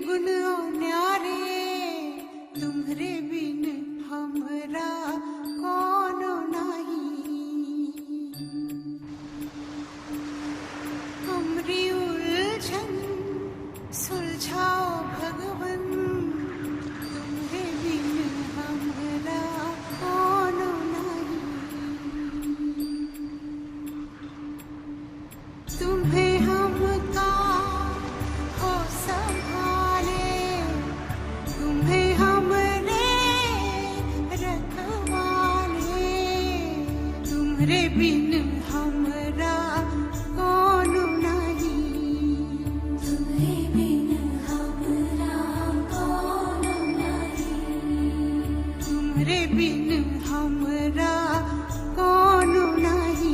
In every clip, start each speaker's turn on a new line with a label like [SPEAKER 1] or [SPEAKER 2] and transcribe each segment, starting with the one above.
[SPEAKER 1] निर्गुण न्यारे तुम्हरे बिन हमरा कोनो नाही। हमरी उलझन सुलझाओ भगवन तुम्हरे बिन हमरा कोनो नाही। तुम्हें हमका हो संभाले तुम्हें हमरे रखवाले तुम्हरे बिन हमरा कोनो नहीं। तुम्हें बिन हमरा कोनो नहीं। तुम्हरे बिन हमरा कोनो नहीं।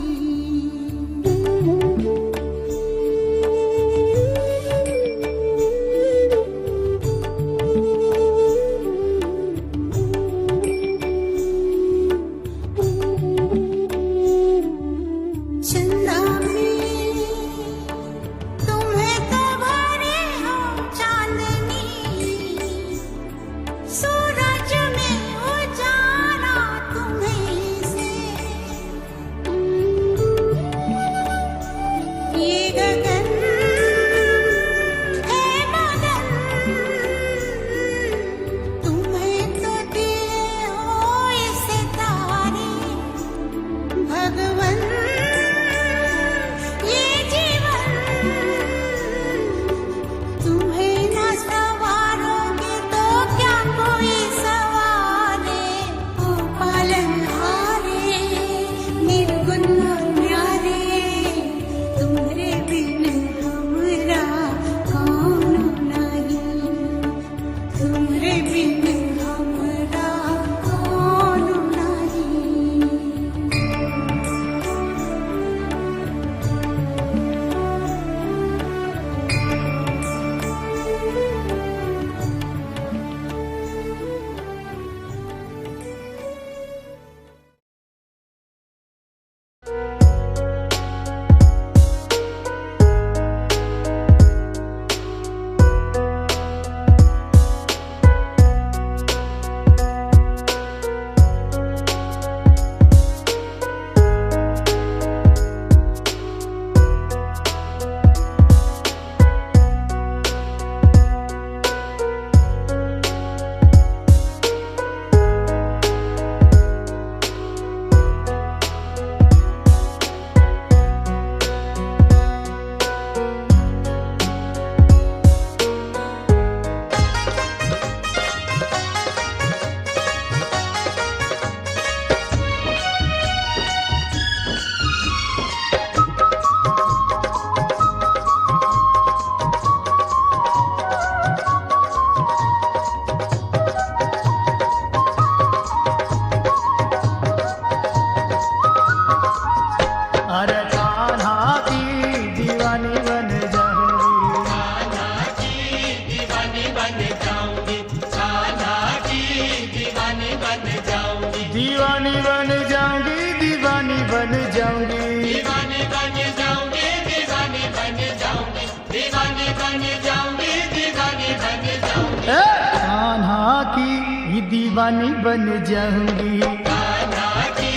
[SPEAKER 2] दीवानी बन जाऊंगी, दीवानी बन जाऊंगी,
[SPEAKER 3] दीवानी बन जाऊंगी, दीवानी बन जाऊंगी, दीवानी बन जाऊंगी, दीवानी बन जाऊंगी।
[SPEAKER 2] कान्हा की दीवानी बन जाऊंगी,
[SPEAKER 3] कान्हा की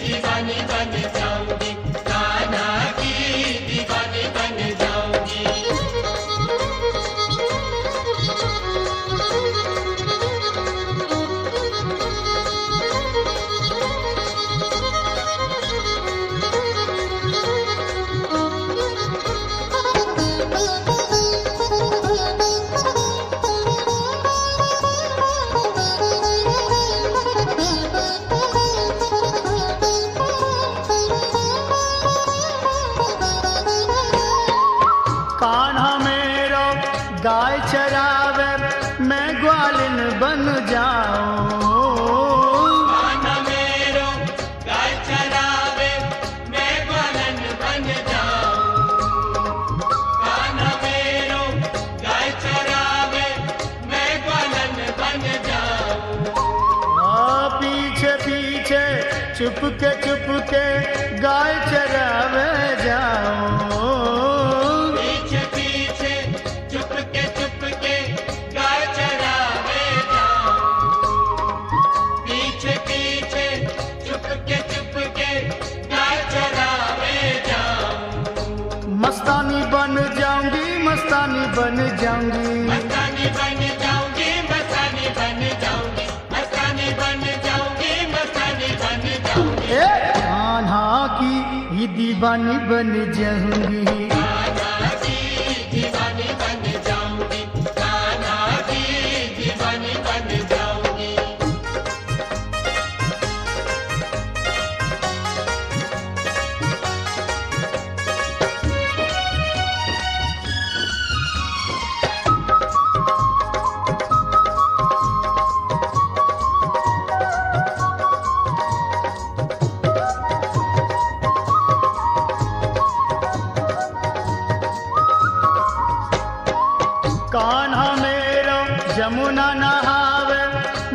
[SPEAKER 3] दीवानी बन जाऊंगी, कान्हा की दीवानी बन जाऊंगी।
[SPEAKER 2] कान्हा मेरो गाय चरावे मैं ग्वालिन बन जाऊं,
[SPEAKER 3] कान्हा मेरो गाय चरावे मैं ग्वालन बन जाऊं, कान्हा मेरो गाय चरावे मैं ग्वालन बन जाऊं।
[SPEAKER 2] पीछे पीछे चुपके गाय चरावे जाऊं,
[SPEAKER 3] पीछे पीछे चुपके
[SPEAKER 2] मस्तानी बन जाऊंगी,
[SPEAKER 3] मस्तानी बन जाऊंगी, मस्तानी बन जाऊंगी, मस्तानी बन जाऊंगी, मस्तानी बन जाऊंगी।
[SPEAKER 2] ए कान्हा की ही दीवानी बन जाऊंगी,
[SPEAKER 3] कान्हा की दीवानी बन जाऊंगी, कान्हा की दीवानी बन जाऊंगी।
[SPEAKER 2] कान्हा मेरो जमुना नहावे,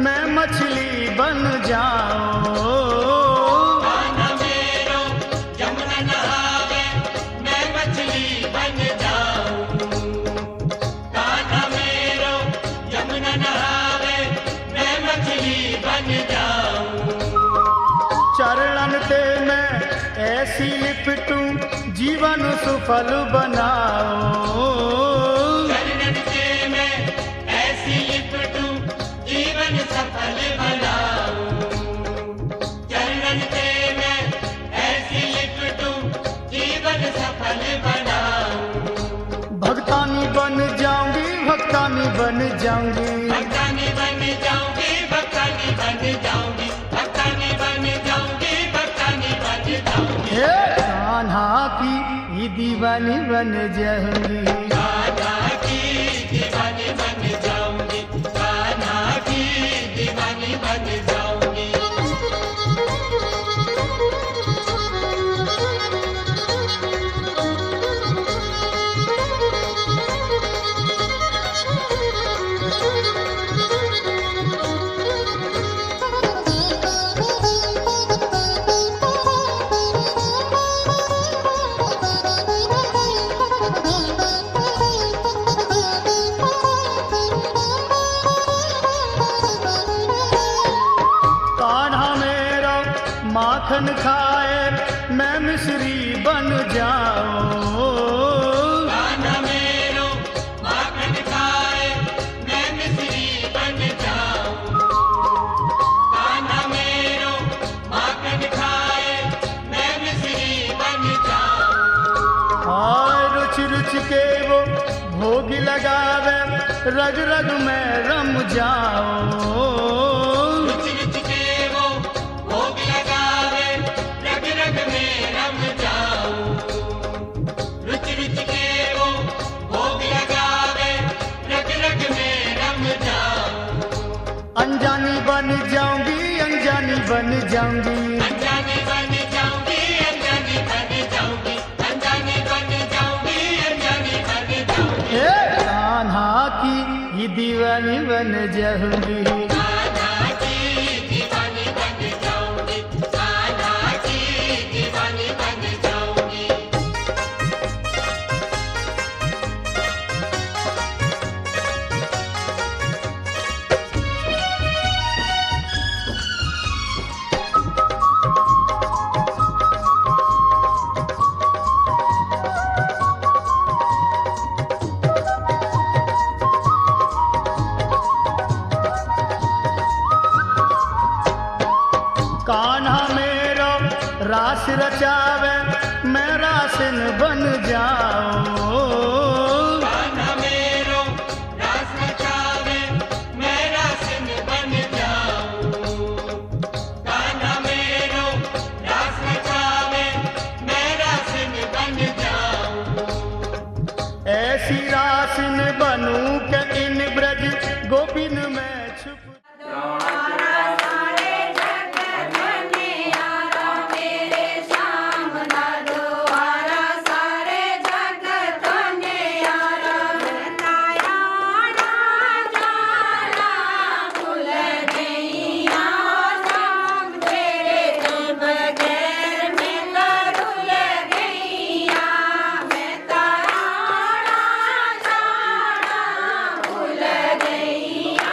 [SPEAKER 2] मैं मछली बन जाऊं,
[SPEAKER 3] कान्हा मेरो जमुना नहावे, मैं मछली बन जाऊं। कान्हा मेरो जमुना नहावे, मैं मछली बन जाऊं।
[SPEAKER 2] चरणन ते मैं ऐसी लिपटूं, जीवन सुफल बनाऊं,
[SPEAKER 3] चरणन से मैं ऐसी लिपटूं, जीवन सफल बनाऊं। चरणन से मैं ऐसी लिपटूं, जीवन सफल बनाऊं।
[SPEAKER 2] भक्तानी बन जाऊंगी, भक्तानी बन जाऊंगी,
[SPEAKER 3] भक्तानी बन जाऊंगी, भक्तानी बन जाऊंगी, भक्तानी बन जाऊंगी, भक्तानी बन जाऊंगी।
[SPEAKER 2] हे कान्हा की ही दीवानी बन जाऊंगी,
[SPEAKER 3] कान्हा की दीवानी बन जाऊंगी, कान्हा की दीवानी बन जाऊंगी।
[SPEAKER 2] कान्हा मेरा माखन खाए, मैं मिश्री बन जाऊं,
[SPEAKER 3] कान्हा मेरो माखन खाए, मैं मिश्री बन जाऊं। कान्हा मेरो माखन खाए, मैं मिश्री बन जाऊं।
[SPEAKER 2] और रुच रुच के वो भोग लगावे, रग रग में रम जाऊं,
[SPEAKER 3] रुच रुच के वो भोग लगावे, रग रग में रम जाऊं। रुच रुच के वो भोग लगावे, रग रग में रम जाऊं।
[SPEAKER 2] अनजानी बन जाऊंगी, अनजानी बन जाऊंगी,
[SPEAKER 3] अनजानी बन जाऊंगी, अनजानी बन जाऊंगी, अनजानी बन जाऊंगी, अनजानी बन जाऊंगी।
[SPEAKER 2] हे कान्हा की ही दीवानी बन जाऊंगी,
[SPEAKER 3] कान्हा की दीवानी बन जाऊंगी, कान्हा की दीवानी बन जाऊंगी।
[SPEAKER 2] कान्हा मेरो रास रचावे, मैं रासिन बन जाऊं,
[SPEAKER 3] कान्हा मेरो रास रचावे, मैं रासिन बन जाऊं। कान्हा मेरो रास रचावे, मैं रासिन बन जाऊं।
[SPEAKER 2] ऐसी रासिन बनूं के इन ब्रज गोपिन में छुप।
[SPEAKER 1] गैया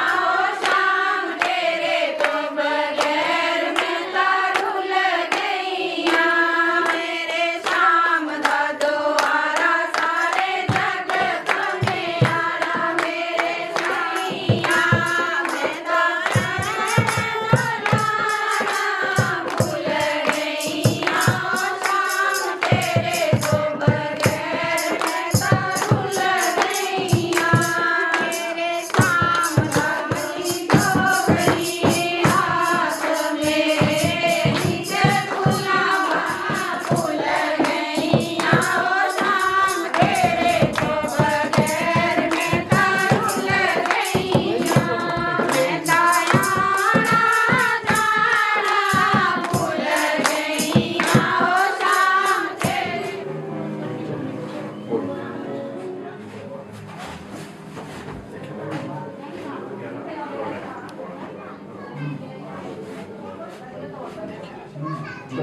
[SPEAKER 4] ओम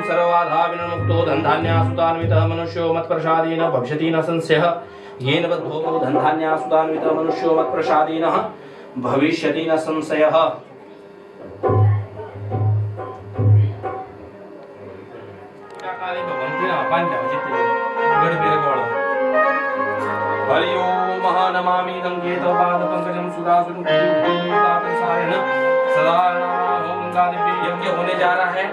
[SPEAKER 4] सर्वाधा विमुक्तो धनधान्यासुतान्वितः मनुष्यो मत्प्रसादेन भविष्यति न संशयः येन बद्धो धनधान्यासुतान्वितः मनुष्यो मत्प्रसादेन भविष्यति न संशयः। हरि ओम महानमामि गंगेतपादपंकजं सुदासुरं सायन सदा ओम गंगा देवी यज्ञ होने जा रहा है।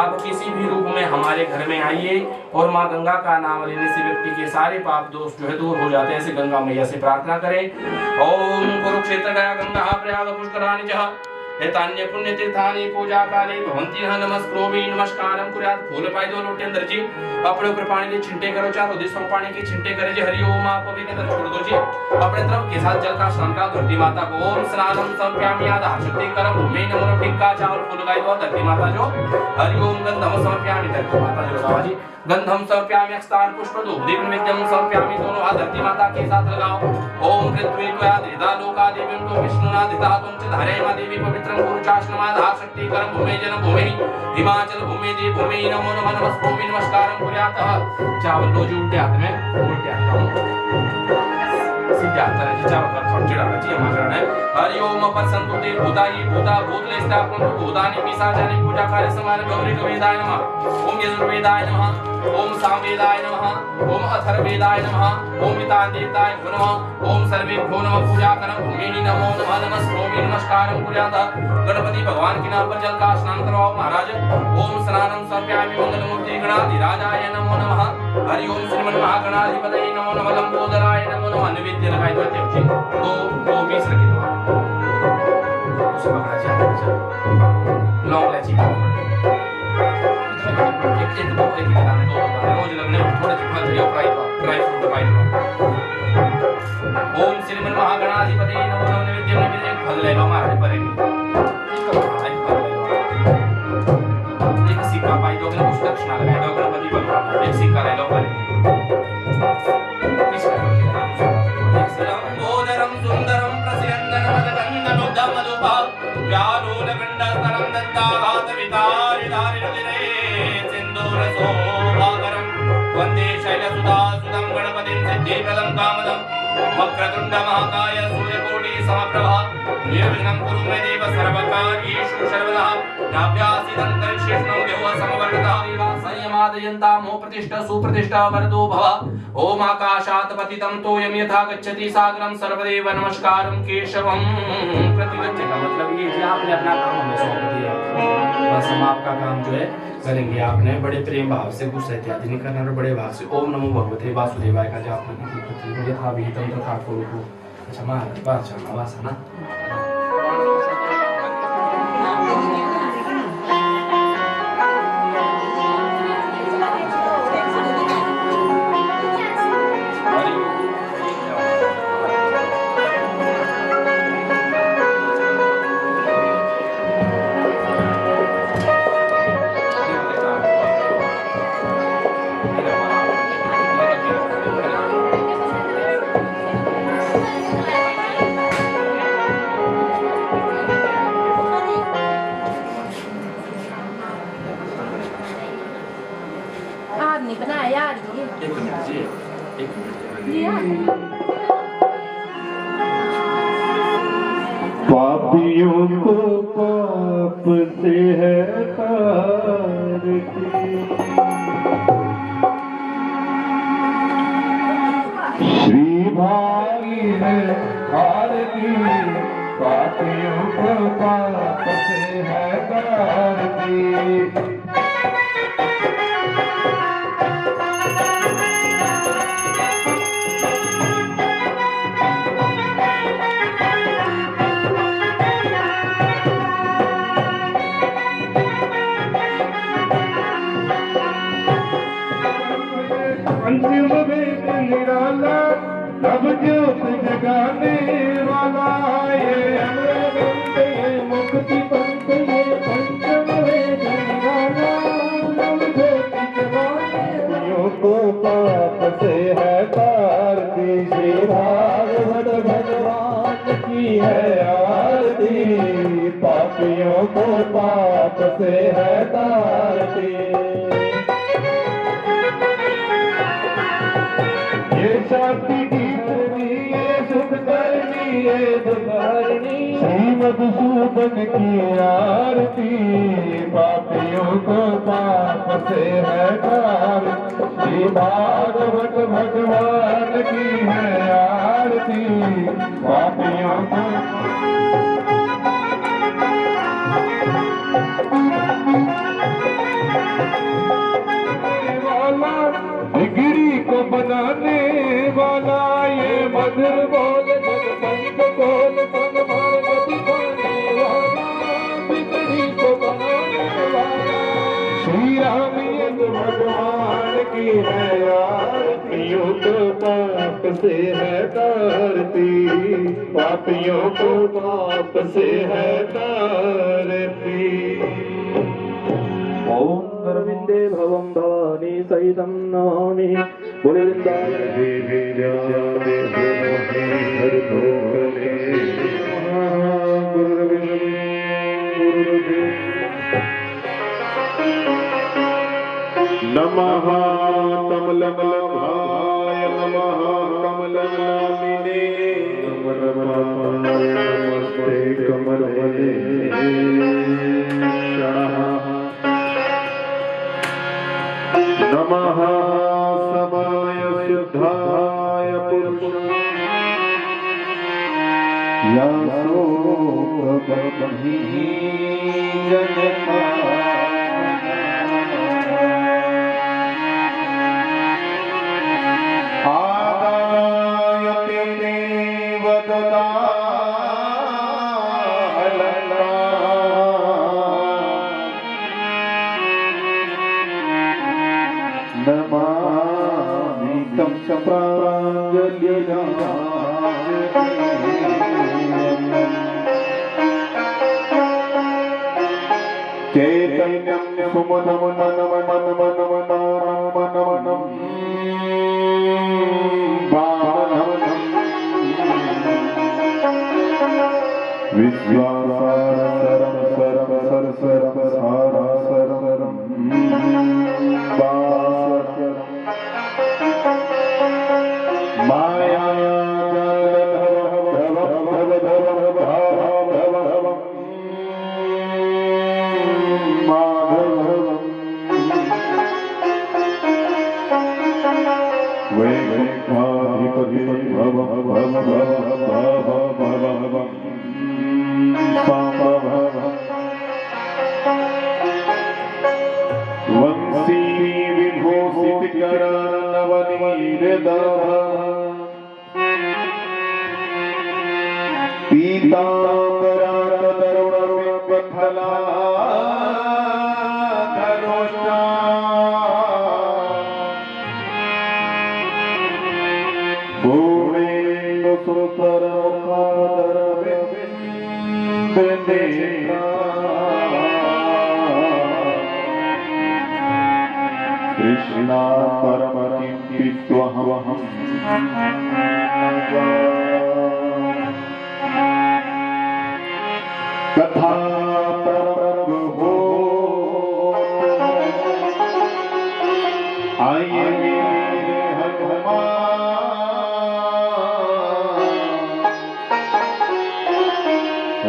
[SPEAKER 4] आप किसी भी रूप में हमारे घर में आइए और माँ गंगा का नाम लेने से व्यक्ति के सारे पाप दोष जो है दूर हो जाते हैं। ऐसे गंगा मैया से प्रार्थना करें। ओम कुरुक्षेत्र गया गंगा प्रयाग पुष्कराणि च एतान्य पुण्य तीर्थानि पूजा काले भवन्ति नमस्कृमि नमस्कारम कुर्यात्। फूल पाई दो लोटे अंदर जी अपने ऊपर पानी के छिंटे करो, चारों दिशा पानी के छिंटे करे जी। हरि ओम आप भी अंदर छोड़ दो जी। अपने तरफ के साथ जल का स्नान करा धरती माता को। ओम स्नानम समर्पयामि आधार शक्ति करम भूमि नमो टिक्का चावल फूल लगाई दो धरती माता जो। हरि ओम गंधम समर्पयामि धरती माता जो बाबा जी। गंधम समर्पयामि अक्षतार पुष्प धूप दीप नैवेद्यम समर्पयामि। दोनों हाथ धरती माता के साथ लगाओ। ओम पृथ्वी त्वया देदा लोका देवीं तो विष्णुना देदा तुम च धारयमा देवी पवित्रं गुरुचाश्रमाधार शक्ति करम भूमि जन भूमि हिमाचल भूमि देव भूमि नमो नमः नमस्कृमि नमस्कारम कुर्यात्। चावल दो जो उल्टे हाथ में उल्टे हाथ सीधे हाथ में चावल पर थोड़ा चढ़ाना चाहिए हमारा है। हरि ओम परसंतु ते भूतायि भूता भूतले स्थापन भूतानि पिशाचानि पूजा कार्य समान गौरी वेदाय नमः। ओम यजुर्वेदाय नमः। ओम सामवेदाय नमः। ओम अथर्ववेदाय नमः। ओम वितानदेवताय नमः। ओम सर्वेभ्यो नमः। पूजा करम भूमि नमो नमः नमस्कृमि नमस्कारम कुर्यात्। गणपति भगवान के नाम पर जल का स्नान करवाओ महाराज। ओम स्नानं समर्पयामि मंगलमूर्ति गणाधिराजाय नमो नमः। हरि ओम श्रीमन् महागणाधिपतये नमो नमः। लंबोदराय नमो नमः। नैवेद्य लगाई दो जी दो पीस रखी दो उसे पकड़ा चाहिए लौंग इलायची एक दो एक लगाने दो रोज लगने थोड़े फल दियो ड्राई फ्रूट पाई ओम श्रीमन् महागणाधिपतये नमो नमः। नैवेद्य में एक फल ले लो हमारे पर एक सिक्का पाई दो कुछ दक्षिणा लगाए दो गणपति भगवान एक सिक्का ले लो पर लंबोदरं सुंदरं प्रस्यन्दनमदगन्धमुग्धमधुपा व्यालोलगण्डस्तरं दन्ताघातवितारिधारिणुदिरे सिन्दूरशोभाकरं वन्दे शैलसुधासुतं गणपतिं सिद्धिप्रदं कामदं वक्रतुण्डमहाकाय सूर्यकोटि समप्रभा निर्विघ्नं कुरु मे देव सर्वकार्येषु सर्वदा नाभ्यासिदन्तरिक्षेष्णो देवो समवर्तः संयमादयन्तामो प्रतिष्ठा सुप्रतिष्ठा वरदो भव। ओम आकाशात् पतितं तोयं यथा गच्छति सागरं सर्वदेव नमस्कारं केशवं प्रतिगच्छति। मतलब ये कि आपने अपना काम हमें सौंप दिया, बस हम आपका काम जो है करेंगे। आपने बड़े प्रेम भाव से गुस्सा इत्यादि नहीं करना और बड़े भाव से ओम नमो भगवते वासुदेवाय का जाप करना। यथा विहितं तथा कुरु। अच्छा महाराज बादशाह वासना
[SPEAKER 5] पापियों को पाप से है तारती, श्री भाई है आरती। पापियों को पाप से है तारती, अंतिम वेद निराला तब ज्योत जगाने वाला ये अमर ग्रंथ ये मुक्ति पंथ ये पंचम वेद निराला। भगवान की है आरती, पापियों को पाप से है तारती। ये शांति की धरनी, ये सुख करनी, ये दुखहरनी, श्री मधुसूदन की आरती, पापियों को पाप से है तारती। श्री भागवत भगवान की है आरती, पापियों को गिरी को बनाने वाला, ये मधुर बोल जगबंद बोल संग मार्ग दिखाने वाला, बिगड़ी को बनाने वाला, श्री राम ये भगवान की है आरतियों को पाप से है तारती, पापियों को पाप से है तारती।
[SPEAKER 6] ओम अरविंदे भवम भवानी सहितं नमामि। बोले
[SPEAKER 5] नमः कमलमलभाय, नमः कमलमलिने, नमस्ते कमलवदने नमः समाय शुद्धाय पुरुषाय यासोकबहि जनता आदाय तेने वदता नमामि तं प्राञ्जलिना चैतन्यं सुमनं मनमनं विश्वासारं सरं सरसरं सारासरं माया वंशी विभूषित पीतांबरातरुणविकफला धनुषा कृष्णा परमं पित्वहम् कथा परम हो आइए हनुमान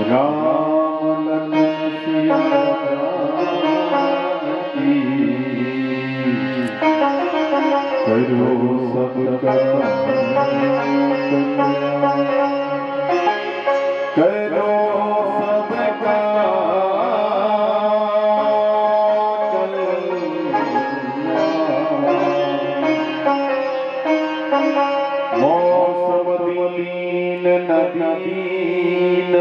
[SPEAKER 5] राम लखन सिया करो सबका करो सबका मौसम दीन नदीन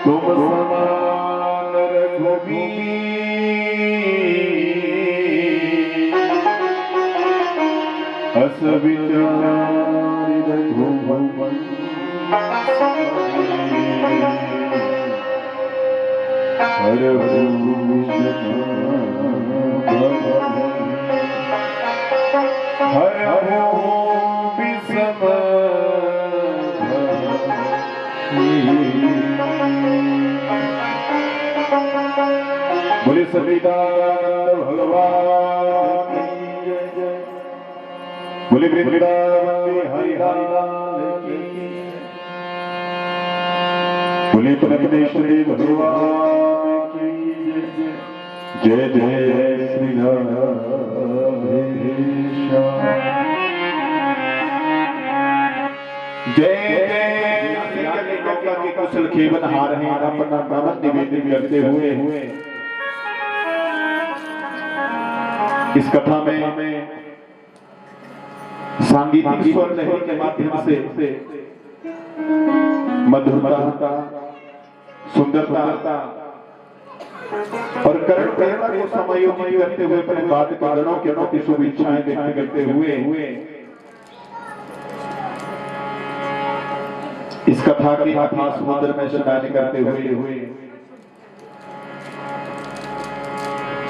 [SPEAKER 5] तुम समान रघुवीर अस विचार रघुवन हर हर बोले सच्चिदानंद भगवान की जय। बोले वृंदावन बिहारी लाल की जय। बोले परमेश्वरी भगवान की जय। जय जय श्री जय जय गंगा के कुशल खेवन हार हैं अपना नाम निवेदन करते हुए इस कथा में सांगीतिक स्वर लहरी के माध्यम से मधुरता, सुंदरता और करुण प्रेरणा को समायोजित करते हुए अपने बात के गणों के प्रति शुभ इच्छाएं व्यक्त करते हुए इस कथा की अथाह समुद्र में स्नान करते हुए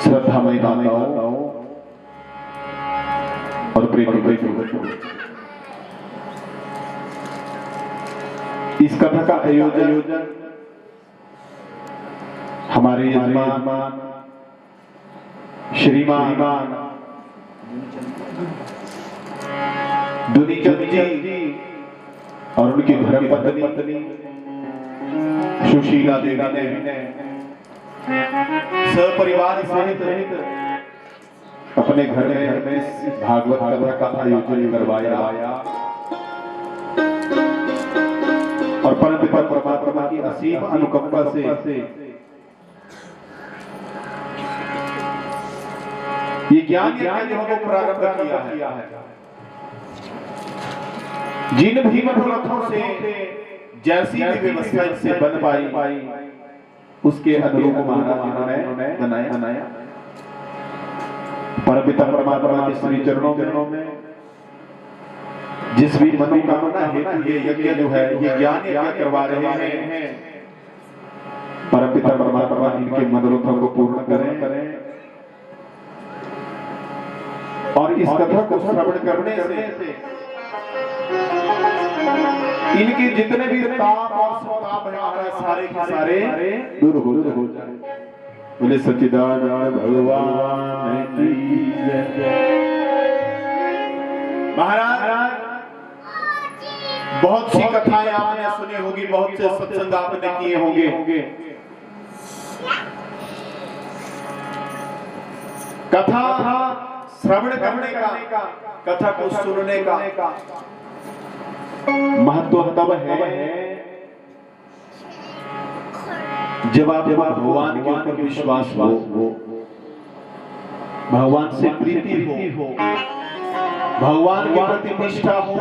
[SPEAKER 5] श्रद्धामयी माताओं और प्रेमी इस कथा का आयोजन हमारे यजमान श्रीमान दुनीचंद जी और उनकी धर्म पत्नी सुशीला देवी ने सपरिवार सहित अपने घर में भागवत कथा का आयोजन करवाया और परम परमात्मा की असीम अनुकंपा से ये ज्ञान यज्ञ को प्रारंभ किया है। जिन भी मनोरथों से जैसी भी व्यवस्था इससे बन पाई उसके अनुरूप महाराज ने बनाया परमपिता परमात्मा के श्री चरणों में जिस भी मनोकामना हेतु ये यज्ञ जो है ये ज्ञान यज्ञ करवा रहे हैं परमपिता परमात्मा इनके मनोरथों को पूर्ण करें और इस कथा को श्रवण करने से इनके जितने भी ताप और संताप है सारे के सारे दूर हो जाए। बोले सच्चिदानंद भगवान की जय। महाराज बहुत सी कथाएं आपने सुनी होगी, बहुत से सत्संग आपने किए होंगे। कथा श्रवण करने का, कथा को सुनने का महत्व तब है जब आप भगवान के ऊपर विश्वास हो, भगवान से प्रीति हो, भगवान के प्रति निष्ठा हो,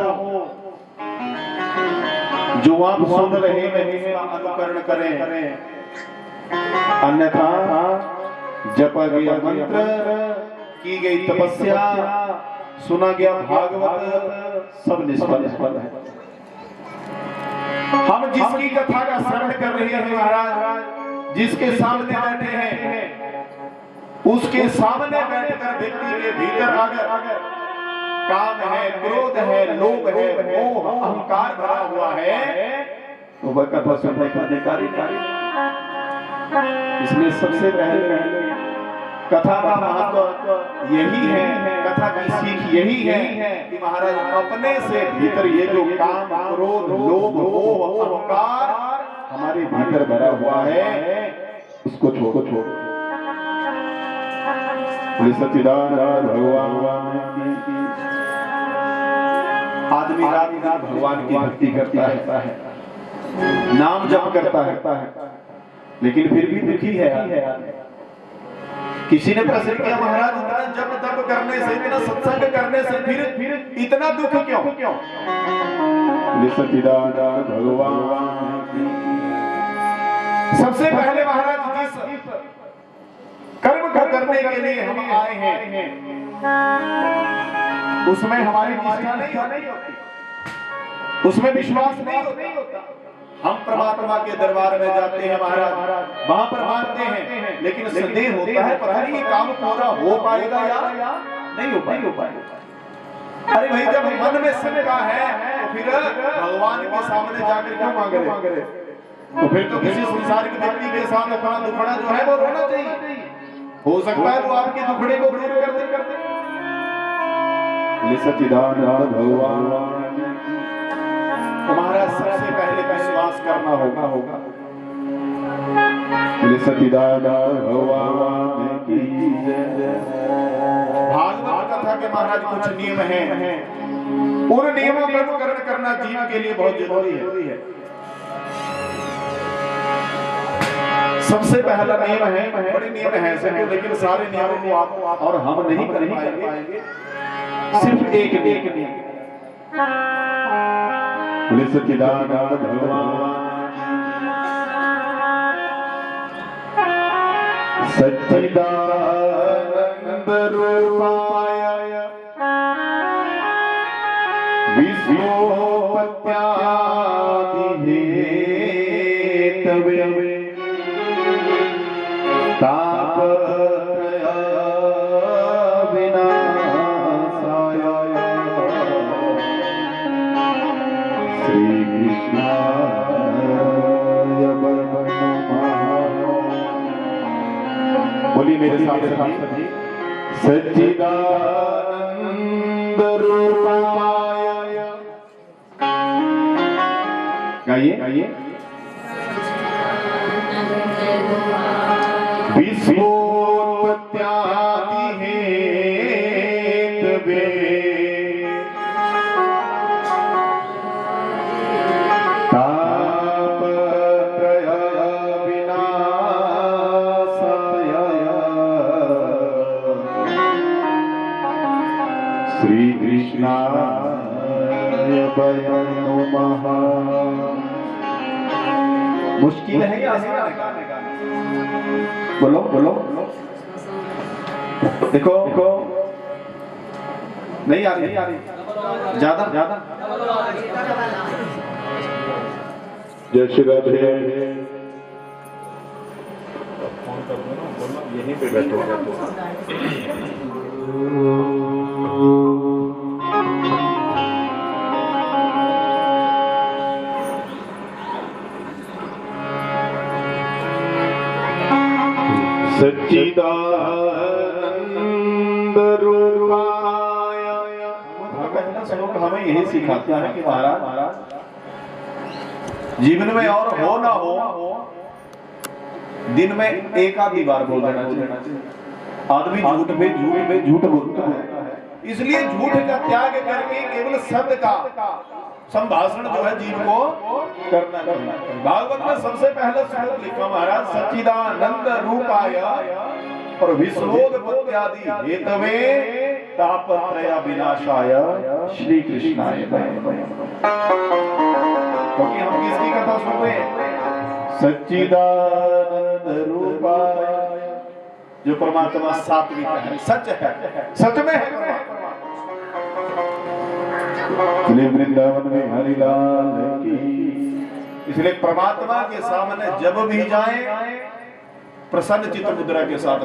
[SPEAKER 5] जो आप सुन रहे हैं अनुकरण करें, अन्यथा जपा गया मंत्र, की गई तपस्या, सुना गया भागवत सब निष्फल है। हम जिसकी कथा का श्रवण कर रहे हैं महाराज, जिसके सामने बैठे हैं, उसके सामने बैठकर व्यक्ति के भीतर अगर काम है, क्रोध है, लोभ है, मोह अहंकार भरा हुआ है तो वह कथा सुनने का अधिकारी नहीं। इसलिए सबसे पहले कथा का महत्व यही है, कथा की सीख यही है कि महाराज अपने से भीतर ये जो काम, क्रोध, लोभ, मोह, अहंकार हमारे भीतर भरा हुआ है उसको छोड़ो। सच्चिदानंद भगवान की आदमी रात भगवान की भक्ति करता है, नाम जप करता है, लेकिन फिर भी दुखी है। किसी ने प्रश्न किया महाराज इतना जप तप करने से, इतना सत्संग करने से फिर इतना दुख क्यों? सच्चिदानंद भगवान सबसे पहले महाराज जिस कर्म को करने के लिए हम आए हैं उसमें हमारी निष्ठा नहीं होती, उसमें विश्वास नहीं होता। हम परमात्मा के दरबार में जाते हैं महाराज, वहां पर मानते हैं, लेकिन संदेह होता है पता नहीं ये काम पूरा हो पाएगा या नहीं हो पाएगा। अरे भाई जब मन में शंका है तो फिर भगवान के सामने जाकर क्यों मांग रहे? तो फिर तो किसी संसारिक व्यक्ति के साथ अपना दुखड़ा जो है वो रोना चाहिए। हो सकता है वो आपके दुखड़े को दूर करते करते सच्चिदानंद भगवान हमारा सबसे पहले विश्वास करना होगा सच्चिदानंद भगवान की जय। भागवत कथा के महाराज कुछ नियम हैं, उन नियमों का अनुकरण करना जीव के लिए बहुत जरूरी है। सबसे पहला नियम है, बड़े नियम है ऐसे तो, लेकिन सारे नियमों को आप और हम नहीं कर पाएंगे। सिर्फ एक नियम सच्चिदानंद भगवान सच्चिदानंद रूपाय विश्वोपत्यादि हेतवे तापत्रय विनाशाय श्री कृष्णाय बोली मेरे साथ सच्चिदानंद रूपाय गाइए विश्वोत्पत्त्यादि हेतवे तापत्रय विनाशाय श्री कृष्णाय वयं नमः। मुश्किल है या आसान है? बोलो देखो नहीं आ रही ज्यादा जय श्री राधे। यहीं पे बैठो सच्चिदानंद रूपाय। पहला श्लोक हमें यही सिखाता है कि महाराज जीवन में और हो ना हो दिन में एक आधी बार बोल देना चाहिए। आदमी झूठ पे झूठ बोलता है, इसलिए झूठ का त्याग करके केवल सत्य का संभाषण जो है जीव को करना चाहिए। भागवत में सबसे पहले श्लोक लिखा महाराज सच्चिदानंद रूपाय और विश्वोत्पत्त्यादि हेतवे तापत्रय विनाशाय श्री कृष्णाय वयं। क्योंकि हम किसकी कथा सुन रहे हैं? सच्चिदानंद रूपाय जो परमात्मा सात्विक है, सच है, सच में है परमात्मा। वृंदावन में हरिलाल की। इसलिए परमात्मा के सामने जब भी जाए प्रसन्न चित्त मुद्रा के साथ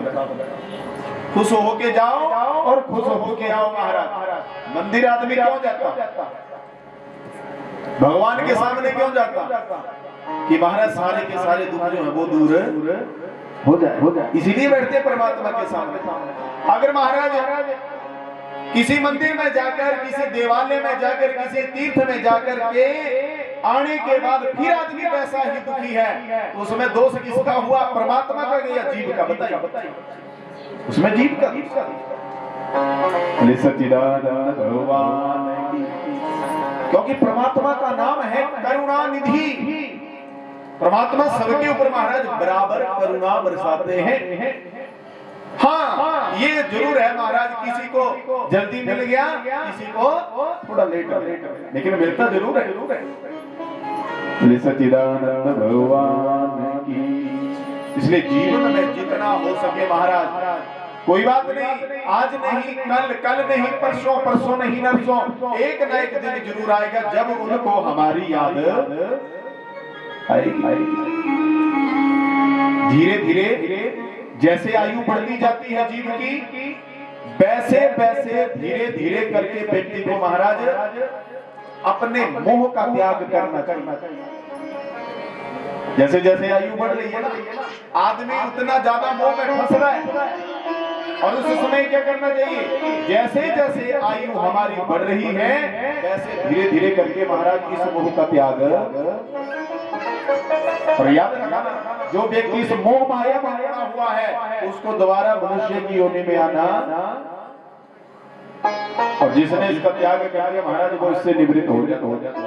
[SPEAKER 5] खुश होके जाओ और खुश होके आओ। महाराज मंदिर आदमी क्यों जाता? भगवान के सामने क्यों जाता? कि महाराज सारे के सारे दुख जो है वो दूर हो जाए, इसीलिए बैठते परमात्मा के सामने। अगर महाराज किसी मंदिर में जाकर, किसी देवालय में जाकर, किसी तीर्थ में जाकर के आने के बाद फिर आदमी वैसा ही दुखी है, तो उसमें दोष किसका हुआ? परमात्मा का या जीव का? बताइए। उसमें जीव का। सच्चिदानंद भगवान की, क्योंकि परमात्मा का नाम है करुणा निधि। परमात्मा सबके ऊपर महाराज बराबर करुणा बरसाते हैं। हाँ, ये जरूर है महाराज, किसी को जल्दी मिल गया, किसी को थोड़ा लेट, लेकिन मिलता जरूर है। सच्चिदानंद भगवान की। इसलिए जीवन में जितना हो सके महाराज, कोई बात नहीं, आज नहीं कल नहीं, परसों नहीं नरसों, एक न एक दिन जरूर आएगा जब उनको हमारी याद आएगी। धीरे धीरे जैसे आयु बढ़ती जाती है जीव की, वैसे धीरे धीरे करके व्यक्ति को महाराज अपने मोह का त्याग करना चाहिए। जैसे जैसे आयु बढ़ रही है ना, आदमी उतना ज्यादा मोह में फंस रहा है, और उस समय क्या करना चाहिए? जैसे जैसे आयु हमारी बढ़ रही है, वैसे धीरे धीरे करके महाराज इस मोह का त्याग। और याद रखना, जो व्यक्ति इस मोह माया में पड़ा हुआ है, उसको दोबारा मनुष्य की योनि में आना, और जिसने इसका त्याग कर दिया महाराज, वो इससे निवृत्त हो जाता।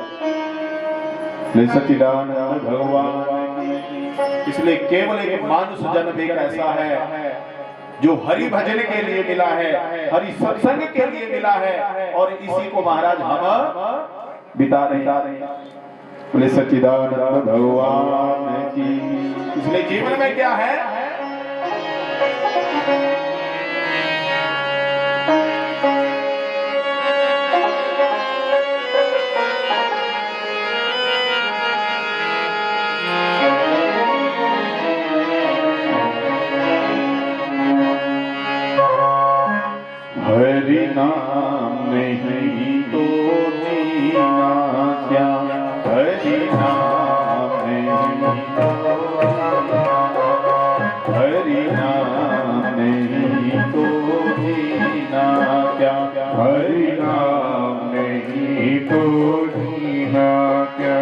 [SPEAKER 5] सच्चिदानंद भगवान, इसलिए केवल एक मानुष जन्म एक ऐसा है जो हरि भजन के लिए मिला है, हरि सत्संग के लिए मिला है, और इसी को महाराज हम बिता रहे हैं। बोले सच्चिदानंद भगवान की। इसलिए जीवन में क्या है? हरि नाम नहीं तो जीना क्या, हरि नाम नहीं तो, हरि नाम नहीं तो जीना क्या, हरि नाम नहीं तो जीना क्या।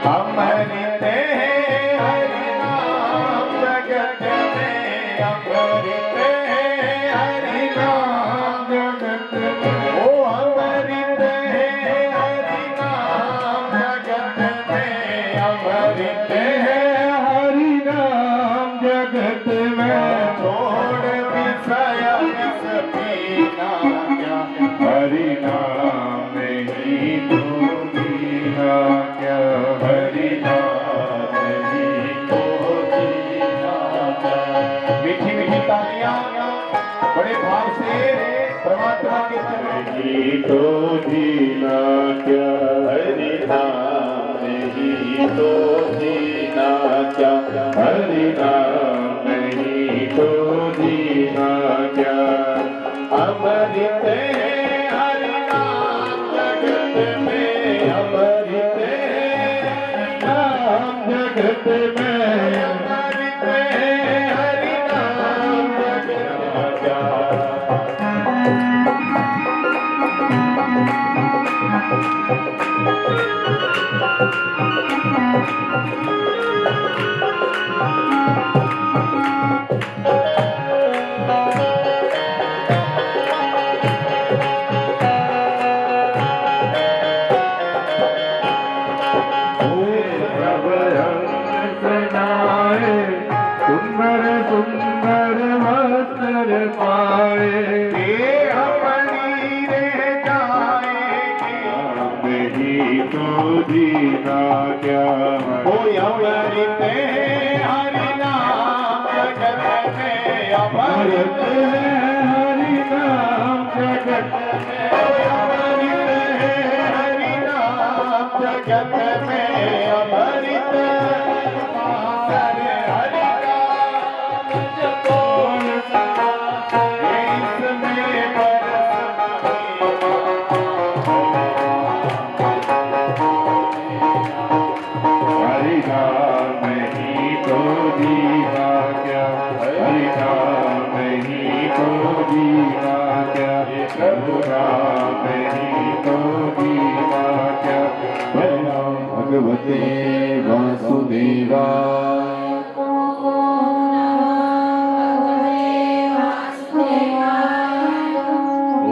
[SPEAKER 5] हम हरिते हैं हरि नाम जगत में, हम हरिते हैं हरि नाम जगत में, ओ हम हरिते हैं हरि नाम जगत में, हम हरिते हैं हरि नाम जगत में। छोड़ विषय विष पीना क्या, हरि नाम नहीं तो जीना क्या, हरि नाम नहीं तो जीना क्या। मीठी मीठी तालियां बड़े भाव से परमात्मा के नहीं तो जीना क्या, हरि नाम नहीं तो जीना क्या, हरि नाम नहीं तो जीना क्या। अमृत हरि नाम जगत में, अमृत नाम जगत में, अमृत हरि नाम जगत क्या। सुंदर सुंदर वस्त्र पाए, अपनी रह जाएगी, नहीं तो जीना क्या। कोई अमृत हरि नाम जगत में, अमृत हरि नाम जगत में, अमृत हरि नाम जगत में, अमृत भगवते वासुदेवाय।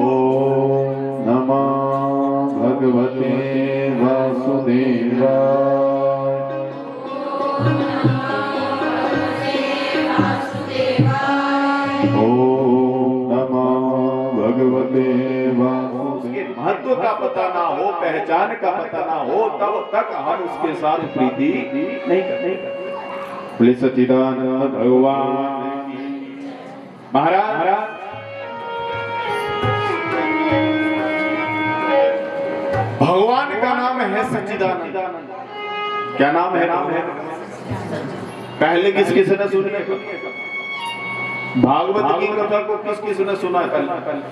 [SPEAKER 5] ओम नमः भगवते वासुदेवाय। ओम नमः भगवते वासुदेवाय। महत्व का पता ना हो, पहचान का पता ना हो, तब तक हम उसके साथ प्रीति नहीं करते। बोले सच्चिदानंद भगवान महाराज। भगवान का नाम है सच्चिदानंद। क्या नाम है? पहले किसने सुनी? भागवत की कथा को किसने सुना? पहले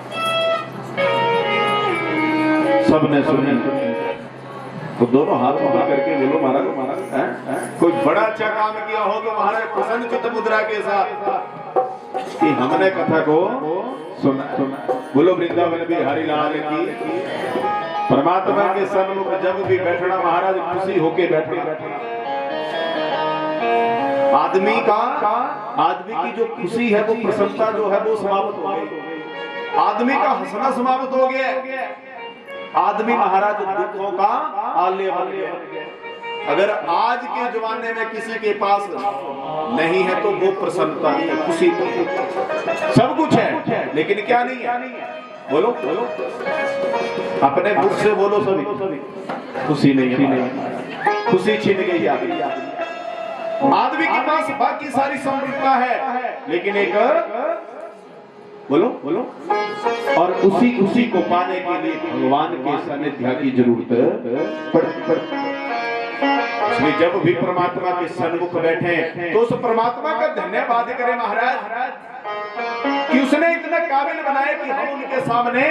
[SPEAKER 5] सबने सुनी। तो दोनों हाथ उठा करके बोलो महाराज महाराज कोई बड़ा अच्छा काम किया हो तो महाराज प्रसन्न चित्त मुद्रा के साथ कि हमने कथा को सुना। बोलो वृंदावन बिहारी लाल की। परमात्मा के सन्मुख जब भी बैठना महाराज खुशी होके बैठना। आदमी की जो खुशी है वो प्रसन्नता जो है वो समाप्त हो गई। आदमी का हंसना समाप्त हो गया। आदमी महाराज दुखों का आले बन गया। अगर आज के जमाने में किसी के पास नहीं है तो वो प्रसन्नता नहीं है, खुशी सब कुछ है लेकिन क्या नहीं है? बोलो बोलो अपने मुख से बोलो सभी खुशी नहीं है। खुशी छिन गई आदमी के पास बाकी सारी समृद्धता है लेकिन एक बोलो बोलो और उसी को पाने के लिए भगवान के सानिध्य की जरूरत पड़ती। इसलिए जब भी परमात्मा के सन्मुख बैठे तो उस परमात्मा का धन्यवाद करें महाराज कि उसने इतना काबिल बनाया कि हम उनके सामने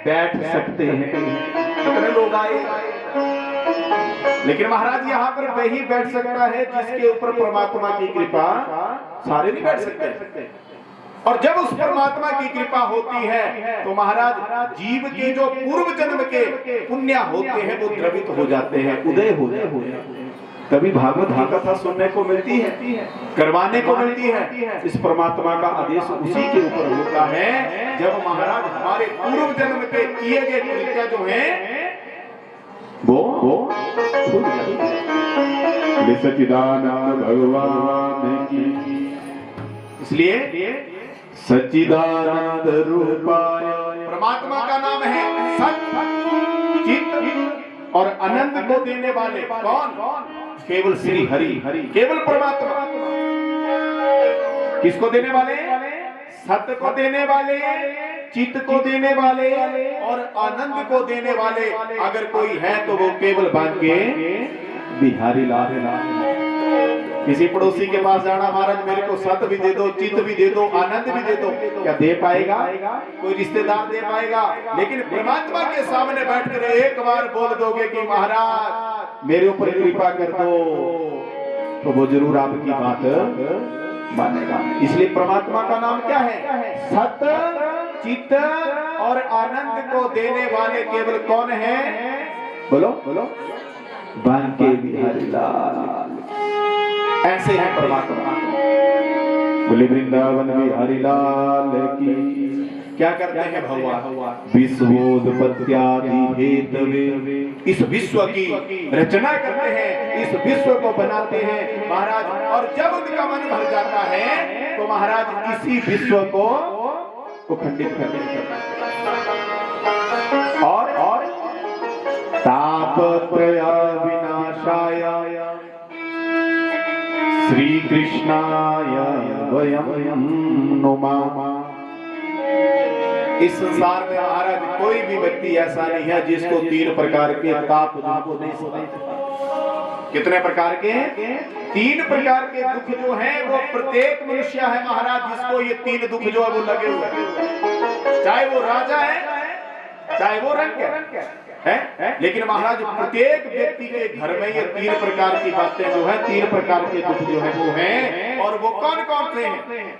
[SPEAKER 5] बैठ सकते हैं। कितने लोग आए लेकिन महाराज यहाँ पर वही बैठ सकता है जिसके ऊपर परमात्मा की कृपा। सारे नहीं बैठ सकते। और जब उस परमात्मा की कृपा होती है तो महाराज जीव के जो पूर्व जन्म के पुण्य होते हैं वो द्रवित हो जाते हैं, उदय हो जाते हैं। तभी भागवत की कथा सुनने को मिलती है, करवाने को मिलती है। इस परमात्मा का आदेश उसी के ऊपर होता है जब महाराज हमारे पूर्व जन्म के किए गए कृत्य जो है वो भूल जाते हैं। सच्चिदानंद भगवान की। इसलिए सच्चिदानंद रूपाय परमात्मा का नाम है सत्य चित और आनंद को देने वाले। कौन? केवल श्री हरि, केवल परमात्मा। किसको देने वाले? सत्य को देने वाले, चित्त को देने वाले और आनंद को देने वाले अगर कोई है तो वो केवल बांके बिहारी लाल। किसी पड़ोसी के पास जाना महाराज मेरे को सत्य भी दे दो, चित्त भी दे दो, आनंद भी दे दो, क्या दे पाएगा? कोई रिश्तेदार दे पाएगा? लेकिन परमात्मा के सामने बैठकर एक बार बोल दोगे कि महाराज मेरे ऊपर कृपा कर दो तो वो जरूर आपकी बात मानेगा। इसलिए परमात्मा का नाम क्या है? सत्य चित्त और आनंद को देने वाले केवल कौन है? बोलो बोलो बांके बिहारी लाल। ऐसे है परमात्मा। बोले वृंदावन बिहारी लाल की। क्या करते हैं भगवान? विश्वोत्पत्त्यादि हेतवे इस विश्व की रचना करते हैं, इस विश्व को बनाते हैं महाराज। और जब उनका मन भर जाता है तो महाराज इसी विश्व को खंडित करते हैं और तापत्रय विनाशाय श्री कृष्णाय वयं नुमः। इस संसार में महाराज कोई भी व्यक्ति ऐसा नहीं है जिसको 3 प्रकार के ताप दुख नहीं सता। कितने प्रकार के? 3 प्रकार के दुख जो हैं वो प्रत्येक मनुष्य है महाराज जिसको ये 3 दुख जो है वो लगे हुए हैं। चाहे वो राजा है चाहे वो रंग है, लेकिन महाराज प्रत्येक व्यक्ति के घर में ये 3 प्रकार की बातें जो है 3 प्रकार के दुख जो है वो हैं। और वो कौन कौन से हैं?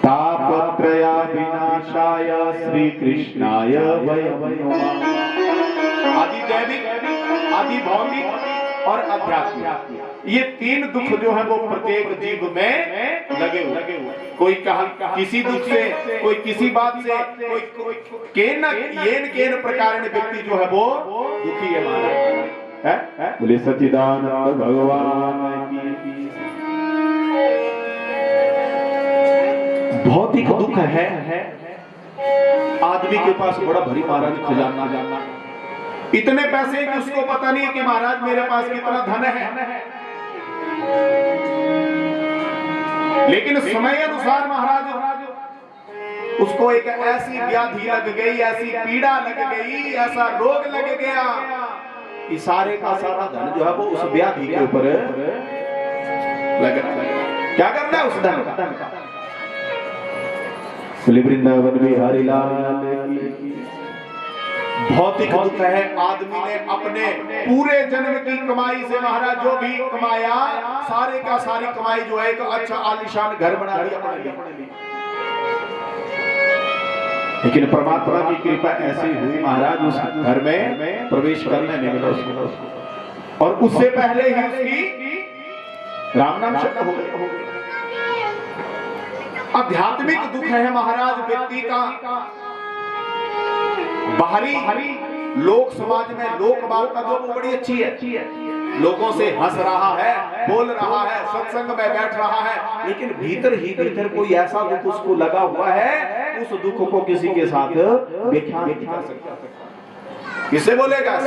[SPEAKER 5] तापत्रय विनाशाय श्री कृष्णाय वयं नुमः। आदि दैविक, आदि भौतिक और आध्यात्मिक, ये 3 दुख जो है वो प्रत्येक जीव में लगे हुए। कोई किसी दुख से, कोई किसी बात से, कोई केन प्रकार व्यक्ति जो है वो दुखी है। बोले सच्चिदानंद भगवान की। भौतिक दुख है आदमी के पास बड़ा भरी महाराज खजाना जाना, इतने पैसे कि उसको पता नहीं कि महाराज मेरे पास कितना धन है। लेकिन समय अनुसार महाराज उसको एक ऐसी व्याधि लग गई, ऐसी पीड़ा लग गई, ऐसा रोग लग गया कि सारे का सारा धन जो है वो उस व्याधि के ऊपर लग रहा। क्या करना है उस धन का? वृंदावन बिहारी लाल की। भौतिक दुख है। आदमी ने अपने पूरे जन्म की कमाई से महाराज जो भी कमाया, सारे का सारी कमाई जो है एक अच्छा आलीशान घर बना लिया अपने लिए। लेकिन परमात्मा की कृपा ऐसी हुई महाराज उस घर में प्रवेश करने नहीं मिला उसको, और उससे पहले ही उसकी राम नाम शब्द हो गए। आध्यात्मिक दुख है महाराज व्यक्ति का। बाहरी लोक समाज में लोक वार्ता जो बड़ी अच्छी है, लोगों से हंस रहा है, बोल रहा है, सत्संग में बैठ रहा है, लेकिन भीतर ही भीतर कोई ऐसा दुख उसको लगा हुआ है, उस दुख को किसी के साथ व्याख्यान नहीं कर सकता। किसे बोलेगा?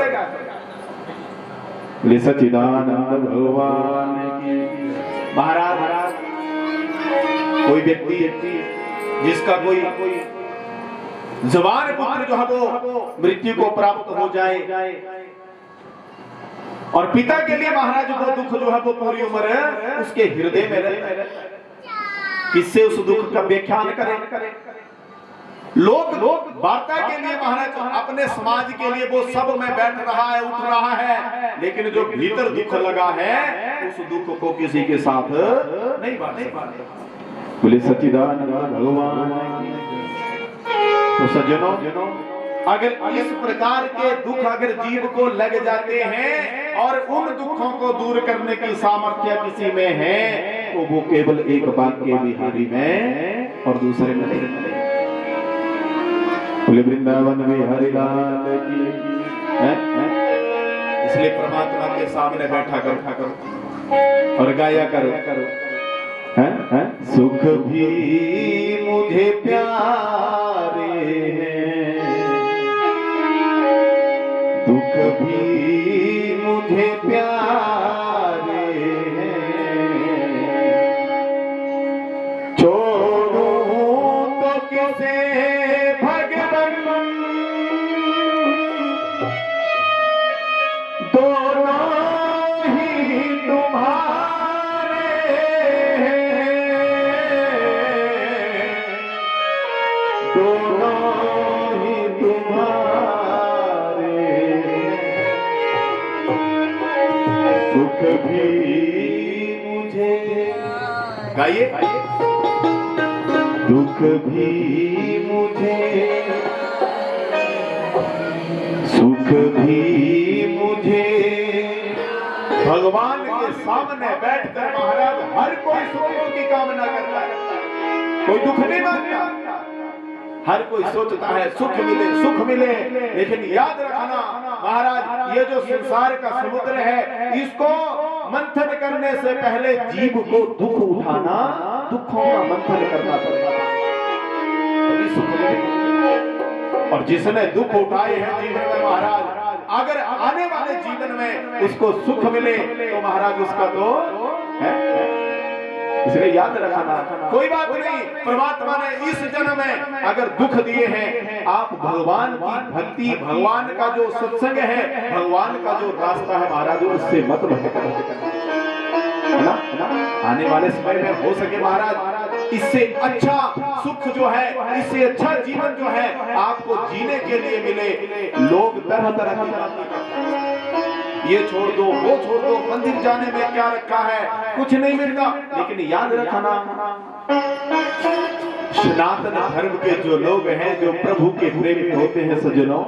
[SPEAKER 5] सच्चिदानंद भगवान की। महाराज कोई व्यक्ति जिसका कोई जवान पुत्र जो है वो मृत्यु को प्राप्त हो जाए, और पिता के लिए महाराज वो दुख जो है वो पूरी उम्र उसके हृदय में रहे। किससे उस दुख का व्याख्यान करें? लोग वार्ता के लिए महाराज अपने समाज के लिए वो सब में बैठ रहा है, उठ रहा है, लेकिन जो भीतर दुख लगा है उस दुख को किसी के साथ नहीं बांटे। बोले सच्चिदानंद भगवान। तो सज्जनों, अगर इस प्रकार के दुख अगर जीव को लग जाते हैं और उन दुखों को दूर करने की सामर्थ्य किसी में है, तो वो केवल एक वाक्य बिहारी में और दूसरे में नहीं। बोले वृंदावन बिहारी लाल की। इसलिए परमात्मा के सामने बैठा करो और गाया करो। सुख भी मुझे प्यारे हैं, दुख भी मुझे प्यारे हैं, छोड़ूं तो किसे भगवन, दोनों ही तुम्हारे हैं, दोनों ही तुम्हारे, सुख भी मुझे, गाइए, दुख भी मुझे, सुख भी मुझे। भगवान के सामने बैठकर महाराज हर कोई सुखों की कामना करता है, कोई दुख नहीं मांगता। हर कोई सोचता है सुख मिले, लेकिन याद रखना महाराज, ये जो संसार का समुद्र है, इसको मंथन करने से पहले जीव को दुख उठाना, दुखों का मंथन करना पड़ेगा, तभी सुख मिलेगा। और जिसने दुख उठाए हैं जीवन में महाराज, अगर आने वाले जीवन में उसको सुख मिले तो महाराज उसका तो है। इसलिए याद रखना, कोई बात नहीं, परमात्मा ने इस जन्म में अगर दुख दिए हैं, आप भगवान की भक्ति, भगवान का जो सत्संग है, भगवान का जो रास्ता है महाराज, उससे मत भटकना, है ना? आने वाले समय में हो सके महाराज, इससे अच्छा सुख जो है, इससे अच्छा जीवन जो है आपको जीने के लिए मिले। लोग तरह तरह की बातें करते हैं, ये छोड़ दो, वो छोड़ दो, मंदिर जाने में क्या रखा है, कुछ नहीं मिलता। लेकिन याद रखना, सनातन धर्म के जो लोग हैं, जो प्रभु के प्रेमी होते हैं सज्जनों,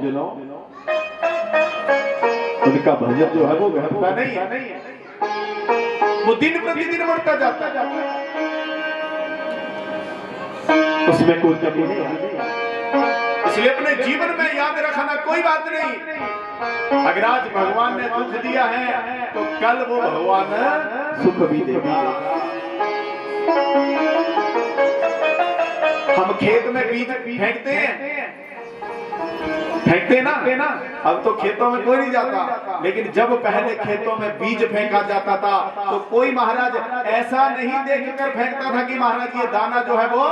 [SPEAKER 5] उनका भजन जो है वो घटता नहीं है, वो दिन प्रतिदिन बढ़ता जाता है, उसमें कोई कमी नहीं है। इसलिए अपने जीवन में याद रखना, कोई बात नहीं, अगर आज भगवान ने दुख दिया है तो कल वो भगवान सुख भी देगा। हम खेत में बीज फेंकते ना, अब तो खेतों में कोई नहीं जाता, लेकिन जब पहले खेतों में बीज फेंका जाता था तो कोई महाराज ऐसा नहीं देखकर फेंकता था कि महाराज ये दाना जो है वो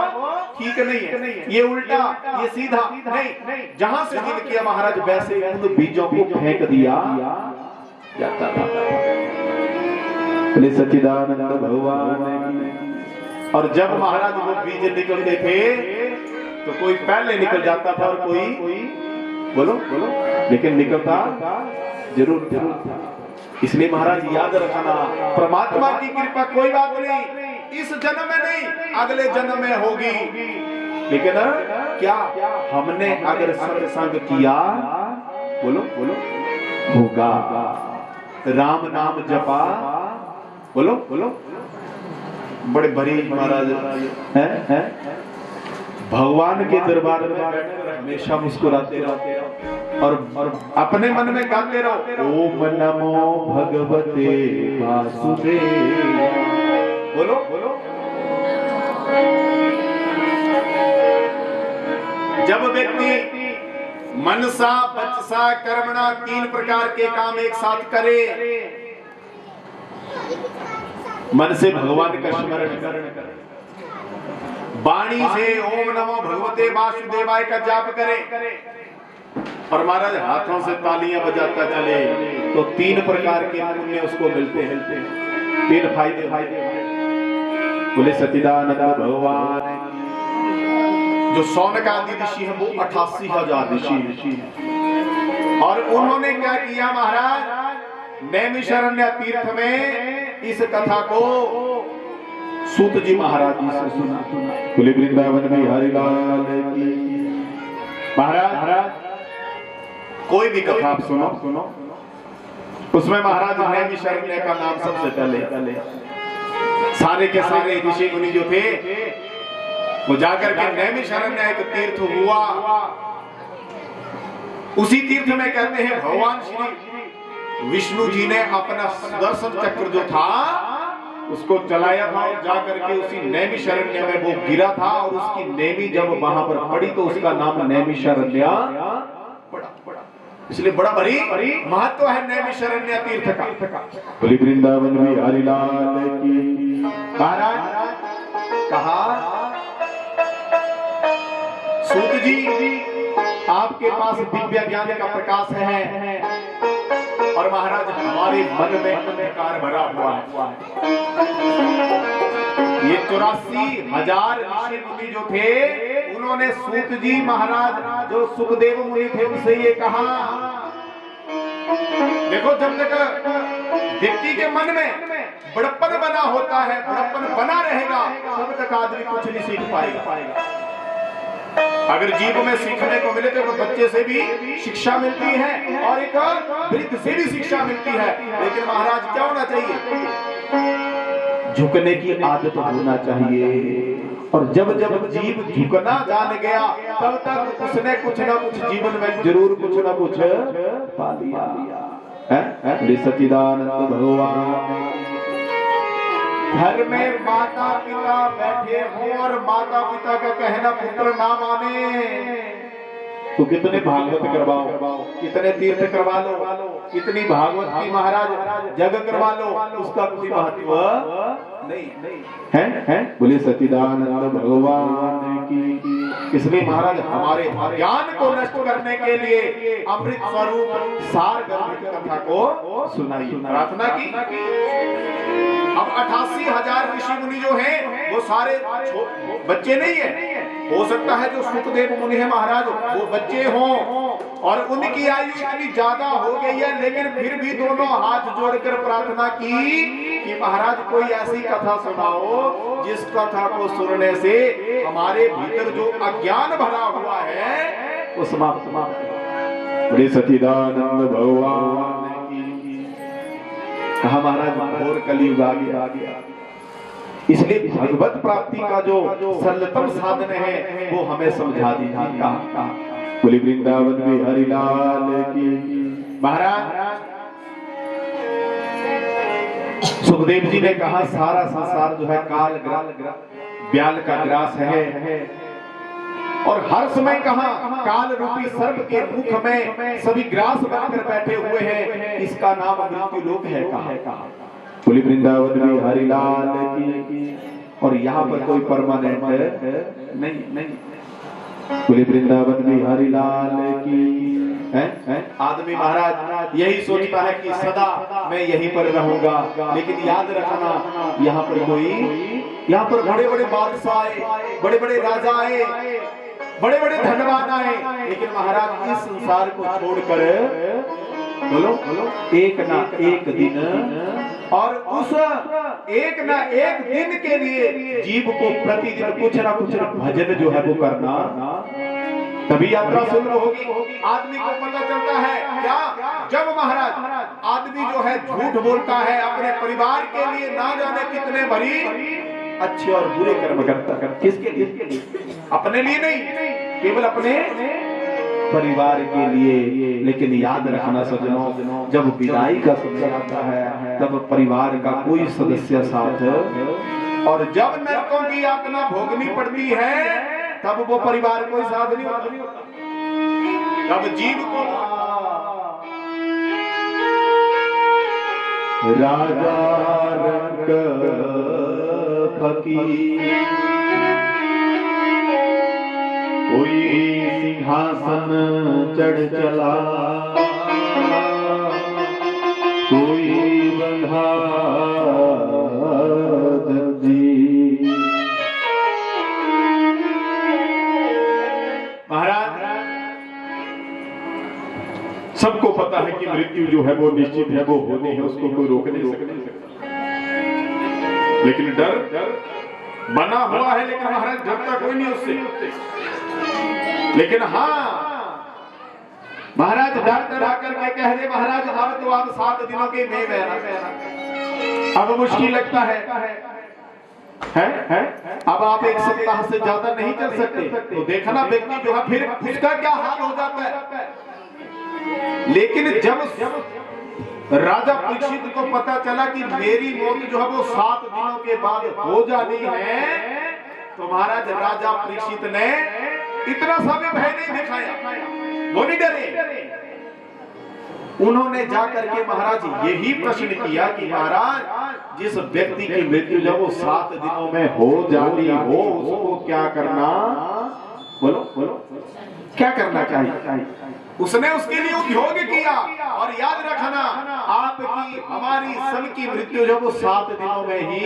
[SPEAKER 5] ठीक नहीं है, ये उल्टा, ये सीधा नहीं, जहां से हिल किया महाराज वैसे उन बीजों को फेंक दिया जाता था। सच्चिदानंद भगवान। और जब महाराज वो बीज निकलते थे तो कोई पहले निकल जाता था और कोई बोलो बोलो, लेकिन निकलता जरूर था। इसलिए महाराज याद रखना, परमात्मा की कृपा कोई बात नहीं, इस जन्म में नहीं अगले जन्म में होगी, लेकिन क्या हमने अगर सत्संग किया, बोलो बोलो, होगा। राम नाम जपा, बोलो बोलो, बड़े भरी महाराज हैं, भगवान के दरबार में हमेशा मुस्कुराते रहो और अपने मन में गाते रहो, ओम नमो भगवते वासुदेव, बोलो बोलो। जब व्यक्ति मनसा वचसा कर्मणा 3 प्रकार के काम एक साथ करे, मन से भगवान का स्मरण करे, वाणी से ओम नमो भगवते वासुदेवाय का जाप करे और महाराज हाथों से तालियां बजाता चले, तो 3 प्रकार के पुण्य उसको मिलते हैं, 3 फायदे। बोले सच्चिदानंद भगवान। जो सौनक आदि ऋषि है वो 88,000 ऋषि है, और उन्होंने क्या किया महाराज, नैमिषारण्य तीर्थ में इस कथा को सूत जी महाराज जी से सुना। बोले वृंदावन बिहारी लाल की। महाराज कोई भी कथा आप सुनो, उसमें महाराज नैमिषारण्य का नाम सबसे पहले, सारे के सारे ऋषि मुनि जो थे वो जाकर के नैमिषारण्य एक तीर्थ हुआ, उसी तीर्थ में कहते हैं भगवान श्री विष्णु जी ने अपना सुदर्शन चक्र जो था उसको चलाया था, और जाकर के उसी नैमिषारण्य में वो गिरा था, और उसकी नेमी जब वहां पर पड़ी तो उसका नाम नैमिषारण्य पड़ा। इसलिए बड़ा भारी महत्व है नैमिषारण्य तीर्थ का। बोली वृंदावन बिहारी लाल की। महाराज कहा, सूत जी आपके पास दिव्य ज्ञान का प्रकाश है, और महाराज हमारे मन में अंधकार भरा हुआ है। ये 84,000 ऋषि मुनि जो थे, उन्होंने सूत जी महाराज जो सुखदेव मुनि थे उनसे ये कहा, देखो जब तक व्यक्ति के मन में बड़प्पन बना होता है, बड़प्पन बना रहेगा, तब तक आदमी कुछ नहीं सीख पाएगा। अगर जीव में सीखने को मिले तो बच्चे से भी शिक्षा मिलती है और एक वृद्ध से भी शिक्षा मिलती है, लेकिन महाराज क्या होना चाहिए, झुकने की आदत होना चाहिए। और जब जब जीव झुकना जान गया, तब तक उसने कुछ ना कुछ जीवन में जरूर कुछ ना कुछ पा लिया है। सच्चिदानंद भगवान। घर में माता पिता बैठे हो और माता पिता का कहना पुत्र ना माने, तो कितने भागवत करवाओ, कितने तीर्थ करवा लो, कितनी भागवत की महाराज जग करवा लो, उसका कोई महत्व नहीं है। बोले सच्चिदानंद भगवान की। इसलिए महाराज हमारे ज्ञान को नष्ट करने के लिए अमृत स्वरूप सार गर्भित कथा को सुनाई, प्रार्थना की। अब 88,000 ऋषि मुनि जो हैं वो सारे बच्चे नहीं है, हो सकता है जो सुखदेव मुनि है महाराज वो बच्चे हों, और उनकी आयु इतनी ज्यादा हो गई है, लेकिन फिर भी दोनों हाथ जोड़कर प्रार्थना की कि महाराज कोई ऐसी कथा सुनाओ जिस कथा को सुनने से हमारे भीतर जो अज्ञान भरा हुआ है वो समाप्त। बड़े सच्चिदानंद भगवान की। कहा महाराज घोर कलयुग आ गया, इसलिए भगवत प्राप्ति का जो सरलतम साधन है वो हमें समझा दीजिए। बोली वृंदावन बिहारी लाल की। महाराज सुखदेव जी ने कहा सारा संसार जो है काल ब्याल का ग्रास है, और हर समय कहा काल रूपी सर्प के मुख में सभी ग्रास बनकर बैठे हुए हैं, इसका नाम मृत्यु लोक है। कहा बोली वृंदावन बिहारी लाल की। और यहाँ पर कोई परमानेंट नहीं। बोली वृंदावन बिहारी लाल की। आदमी महाराज यही सोचता है कि सदा मैं यहीं पर रहूंगा, लेकिन याद रखना यहाँ पर बड़े बड़े बादशाह आए, बड़े बड़े राजा आए, बड़े बड़े धनवान आए, लेकिन महाराज इस संसार को छोड़कर बोलो एक ना एक दिन, और उस एक ना एक दिन के लिए जीव को प्रतिदिन कुछ ना कुछ भजन जो है वो करना, तभी यात्रा सुलभ होगी। आदमी को पता चलता है क्या, जब महाराज आदमी जो है झूठ बोलता है अपने परिवार के लिए, ना जाने कितने भरी अच्छे और बुरे कर्म करता, किसके लिए? अपने लिए नहीं, केवल अपने परिवार के लिए। लेकिन याद रखना सज्जनों, जब विदाई का समय आता है तब परिवार का कोई सदस्य साथ, और जब नरकों की यातना भोगनी पड़ती है तब वो परिवार कोई साथ नहीं होता। तब जीव को राजा रंग फकीर, कोई सिंहासन चढ़ चला, कोई बंधा दर्जी। महाराज सबको पता है कि मृत्यु जो है वो निश्चित है, वो होनी है, उसको कोई रोक नहीं सकता। लेकिन डर बना हुआ है, लेकिन महाराज डरता कोई नहीं उससे। लेकिन हाँ, महाराज डर करके कह दे महाराज अब तो आप 7 दिनों के में अब मुश्किल लगता है, अब आप 1 सप्ताह से ज्यादा नहीं चल सकते, तो देखना व्यक्ति जो है फिर उसका क्या हाल हो जाता है। लेकिन जब राजा परीक्षित को पता चला कि मेरी मौत जो है वो 7 दिनों के बाद हो जानी है, तो महाराज राजा परीक्षित ने इतना सा भी भय नहीं दिखाया, वो नहीं डरे। उन्होंने जाकर के महाराज यही प्रश्न किया कि महाराज जिस व्यक्ति की मृत्यु जब वो 7 दिनों में हो जानी हो, उसको क्या करना, बोलो क्या करना चाहिए? उसने उसके लिए उद्योग किया। और याद रखना, आपकी हमारी सबकी मृत्यु जब वो 7 दिनों में ही,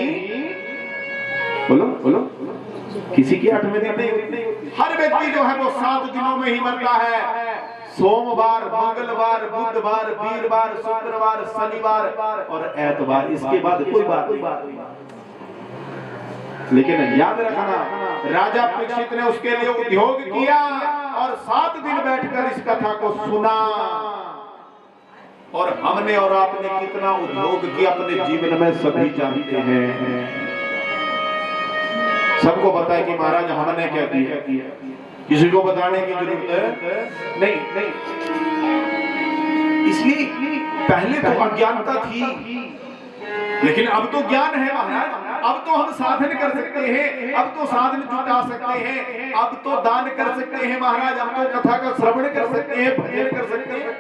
[SPEAKER 5] बोलो किसी की 8वें दिन नहीं होती। हर व्यक्ति जो है वो 7 दिनों में ही मरता है। सोमवार, मंगलवार, बुधवार, वीरवार, शुक्रवार, शनिवार और एतवार, इसके बाद कोई बात नहीं। लेकिन याद रखना, राजा परीक्षित ने उसके लिए उद्योग किया और 7 दिन बैठकर इस कथा को सुना। और हमने और आपने कितना उद्योग किया अपने जीवन में सभी जानते हैं। सबको पता है कि महाराज हमने क्या किया, किसी को बताने की जरूरत नहीं। इसलिए पहले तो अज्ञानता थी, लेकिन अब तो ज्ञान है महाराज। अब तो हम साधन कर सकते हैं, अब तो साधन जुटा सकते हैं, अब तो दान कर सकते हैं महाराज, अब तो कथा का श्रवण कर सकते हैं, भजन कर सकते हैं।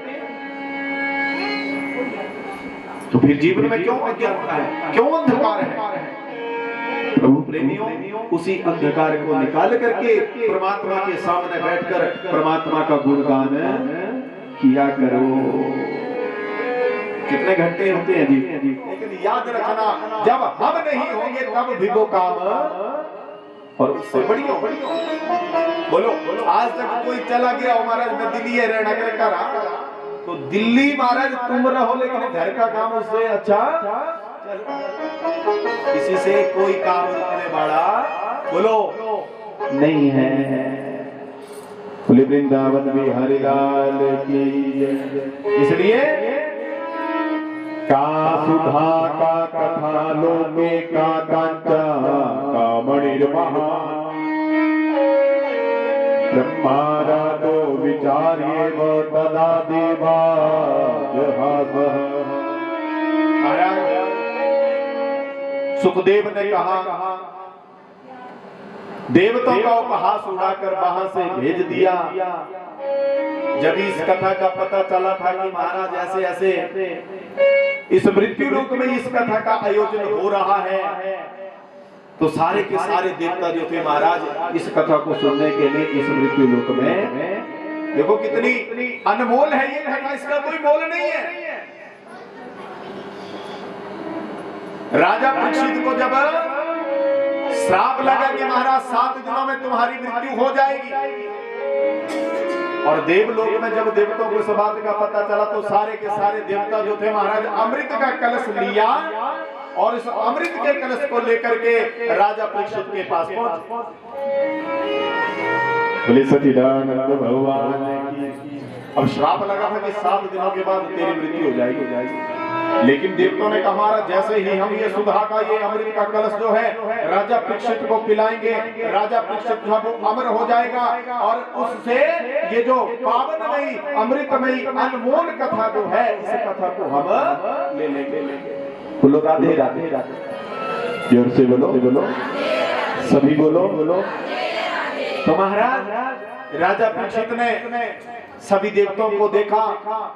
[SPEAKER 5] तो फिर जीवन में क्यों अज्ञानता है, क्यों अंधकार है? प्रभु प्रेमियों, उसी अंधकार को निकाल करके परमात्मा के सामने बैठकर परमात्मा का गुणगान किया करो। कितने घंटे होते हैं जी, लेकिन याद रखना, जब हम नहीं होंगे तब भी वो काम और उससे बड़ी बोलो। आज तक कोई चला गया हो महाराज मैं दिल्ली रहना करा, तो दिल्ली महाराज तुम रहो, लेकिन घर का काम उससे अच्छा किसी से कोई काम करने वाला बोलो नहीं है। बोले वृंदावन में हरिलाल की। इसलिए का सुधा का कथा लोके का कांचा का मणिर्महा ब्रह्माराधो विचार्ये तदा देवा सुखदेव ने कहा, देवताओं का उपहास उड़ाकर वहां से भेज दिया। जब इस कथा का पता चला था कि महाराज ऐसे ऐसे इस मृत्यु लोक में इस कथा का आयोजन हो रहा है, तो सारे के सारे देवता जो थे महाराज इस कथा को सुनने के लिए इस मृत्यु लोक में, देखो कितनी अनमोल है ये कथा, इसका कोई मोल नहीं है। राजा परीक्षित को जब श्राप लगा कि महाराज 7 दिनों में तुम्हारी मृत्यु हो जाएगी, और देवलोक में जब देवताओं को इस बात का पता चला तो सारे के सारे देवता जो थे महाराज अमृत का कलश लिया और इस अमृत के कलश को लेकर के राजा परीक्षित के पास पहुंचे। बोले सच्चिदानंद भगवान की। अब श्राप लगा था कि 7 दिनों के बाद तेरी मृत्यु हो जाएगी। लेकिन देवताओं ने कहा महाराज जैसे ही हम ये सुधा का ये अमृत का कलश जो है राजा परीक्षित को पिलाएंगे, राजा परीक्षित जो है वो अमर हो जाएगा और उससे ये जो पावनमयी अमृतमयी अनमोल कथा जो है इस कथा को हम ले लेंगे। बोलो राधे राधे राधे। जोर से बोलो सभी बोलो। तो महाराज राजा परीक्षित ने सभी देवताओं को देखा,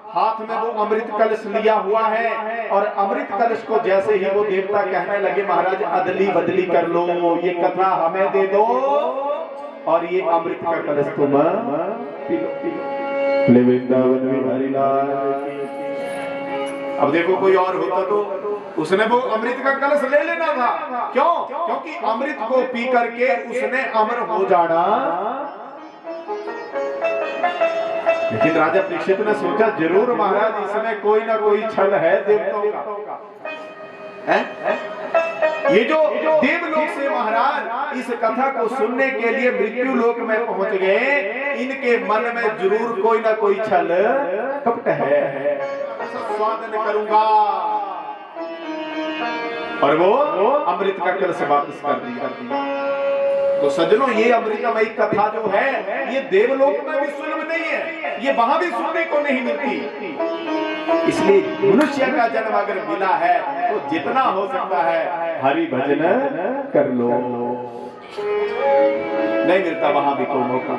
[SPEAKER 5] हाथ में वो अमृत कलश लिया हुआ है और अमृत कलश को जैसे ही वो देवता कहने लगे महाराज अदली बदली कर लो, ये कथा हमें दे दो और ये अमृत का कलश तुम पी लो। वृंदावन में हरिलाल। अब देखो कोई और होता तो उसने वो अमृत का कलश ले लेना था। क्यों? क्योंकि अमृत को पी करके उसने अमर हो जाना। लेकिन राजा परीक्षित ने सोचा जरूर महाराज इसमें कोई ना कोई छल है देवताओं का। है? ये जो देवलोक से महाराज इस कथा को सुनने के लिए मृत्यु लोक में पहुंच गए, इनके मन में जरूर कोई ना कोई छल कपट है। स्वागत करूंगा और वो अमृत का कलश वापस कर दिया। तो सज्जनों ये अमृतमयी कथा जो है ये देवलोक में भी सुलभ नहीं है, ये वहां भी सुनने को नहीं मिलती। इसलिए मनुष्य का जन्म अगर मिला है तो जितना हो सकता है हरि भजन कर लो। नहीं मिलता वहां भी कोई मौका।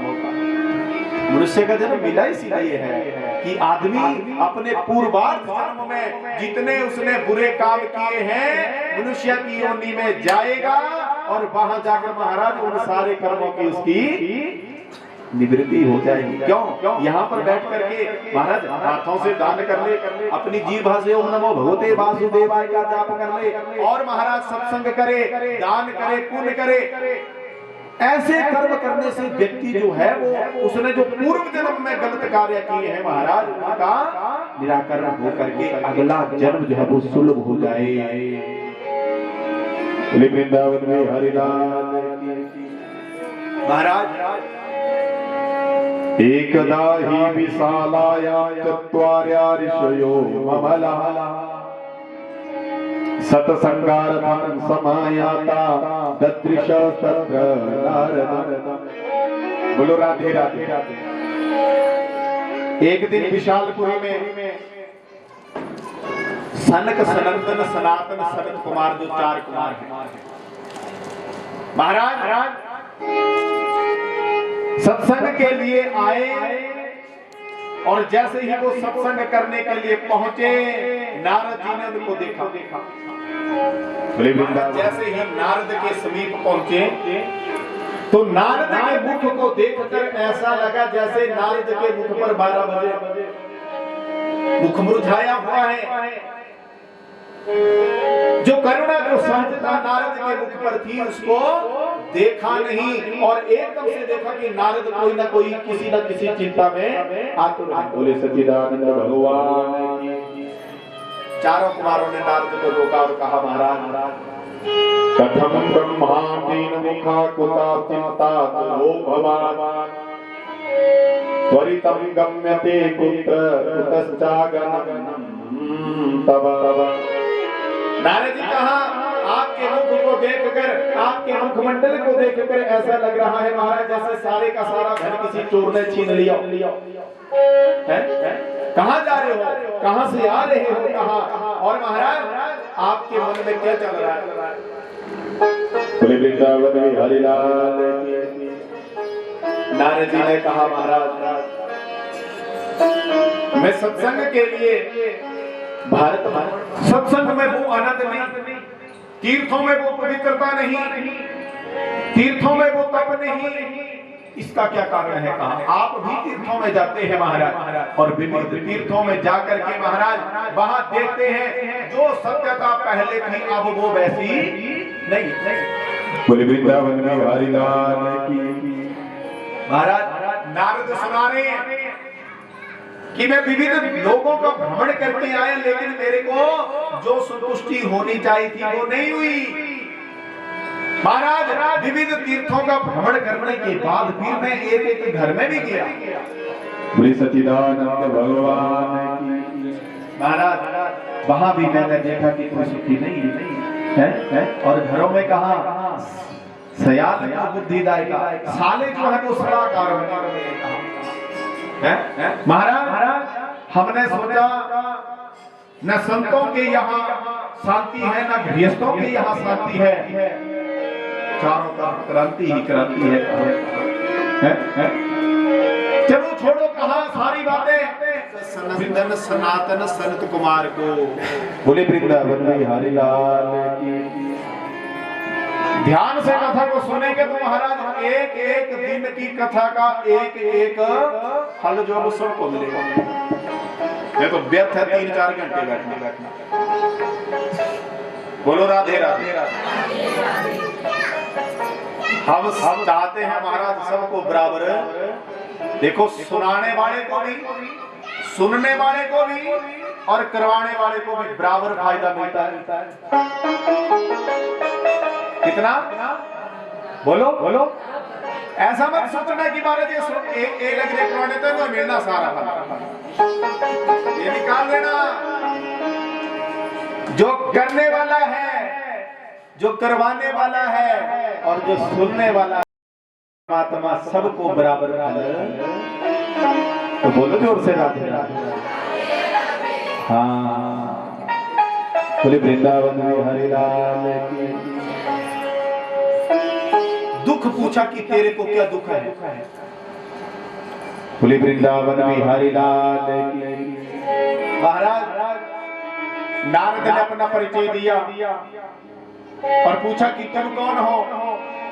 [SPEAKER 5] मनुष्य का जन्म मिला इसीलिए है कि आदमी अपने पूर्वार्ध जन्म में जितने उसने बुरे काम किए हैं मनुष्य की योनि में जाएगा और वहां जाकर महाराज उन सारे कर्मों की उसकी निवृत्ति हो जाएगी। क्यों? यहाँ पर बैठ करके महाराज हाथों से दान कर ले, अपनी जीभ से ओम नमो भगवते वासुदेवाय का जाप कर ले और महाराज सत्संग करे, दान करे, पुण्य करे। ऐसे कर्म करने से व्यक्ति जो है वो उसने जो पूर्व जन्म में गलत कार्य किए हैं महाराज उनका निराकरण हो करके अगला जन्म जो है वो सुलभ हो जाए। वृंदावन में हरिलाल महाराज एकदा ही विशालाया चत्वार्या ऋषयो ममला सत्संगार्थं समायाता ददृश तत्र नारद। बोलो राधे राधे। एक दिन विशालपुरी में सनक सनंदन सनातन सनत कुमार जो 4 कुमार हैं महाराज सत्संग के लिए आए और जैसे ही वो सत्संग करने के लिए पहुंचे नारद जी ने उनको देखा। जैसे ही नारद के समीप पहुंचे तो नारद के मुख को देखकर ऐसा लगा जैसे नारद के मुख पर 12 बजे मुख मुरझाया हुआ है। जो करुणा जो सहजता नारद के मुख पर थी उसको देखा नहीं और एकदम से देखा कि नारद कोई ना कोई किसी न किसी चिंता में आतुर है। बोले सच्चिदानंद भगवान की। चारों कुमारों ने नारद को रोका और कहा महाराज कथम ब्रह्मांडीन मुखा कुता चिंता तो भगवान त्वरितम गम्यते कुत्र कुतश्चागमनम तव। नारद जी कहा आपके मुख को देखकर आपके मुखमंडल को देखकर ऐसा लग रहा है महाराज जैसे सारे का सारा धन किसी चोर ने छीन लिया है? कहाँ जा रहे हो, कहाँ से आ रहे हो, कहाँ? और महाराज आपके मन में क्या चल रहा है? हरिलाल। नारद जी ने कहा महाराज मैं सत्संग के लिए भारत सत्संग में वो आनंद नहीं, तीर्थों में वो पवित्रता नहीं, तीर्थों में वो तप नहीं, इसका क्या कारण है? कहा आप भी तीर्थों में जाते हैं महाराज और विविध तीर्थों में जाकर के महाराज वहां देखते हैं जो सत्यता पहले थी अब वो वैसी नहीं। बोले वृंदावन में हरिलाल की। महाराज नारद सुना रहे हैं कि मैं विविध लोगों का भ्रमण करके आया, लेकिन मेरे को जो संतुष्टि होनी चाहिए थी वो नहीं हुई। महाराज विविध तीर्थों का भ्रमण करने के बाद फिर मैं एक एक घर में भी गया।
[SPEAKER 6] बोले सच्चिदानंद भगवान की।
[SPEAKER 5] महाराज वहां भी मैंने देखा कि कोई सुखी नहीं है। और घरों में कहा सयाल का बुद्धिदायक साले जो है वो सलाहकार है। महाराज हमने सोचा न संतों के यहाँ शांति है न गृहस्थों के यहाँ शांति है, चारों तरफ क्रांति ही क्रांति है। चलो छोड़ो कहा सारी बातें, सनातन सनातन सनत कुमार को बोले वृंदावन बिहारी लाल की। ध्यान से कथा को सुनेंगे तो महाराज एक एक दिन की कथा का एक एक हल जो है सबको मिलेगा। ये तो व्यर्थ है 3-4 घंटे बैठना। बोलो राधे राधे। हम चाहते हैं महाराज सबको बराबर, देखो सुनाने वाले को भी, सुनने वाले को भी और करवाने वाले को भी बराबर फायदा मिलता है। कितना बोलो बोलो। ऐसा मत सोचना कि महाराज ये लग रहे करवाने तो मिलना सारा ये निकाल देना। जो करने वाला है, जो करवाने वाला है और जो सुनने वाला है, परमात्मा सबको बराबर तो बोलो जोर से राधे राधे। हाँ बोले वृंदावन बिहारी लाल की। दुख पूछा कि तेरे को क्या दुख है, बोले वृंदावन बिहारी लाल की। महाराज नारद ने अपना परिचय दिया और पूछा कि तुम कौन हो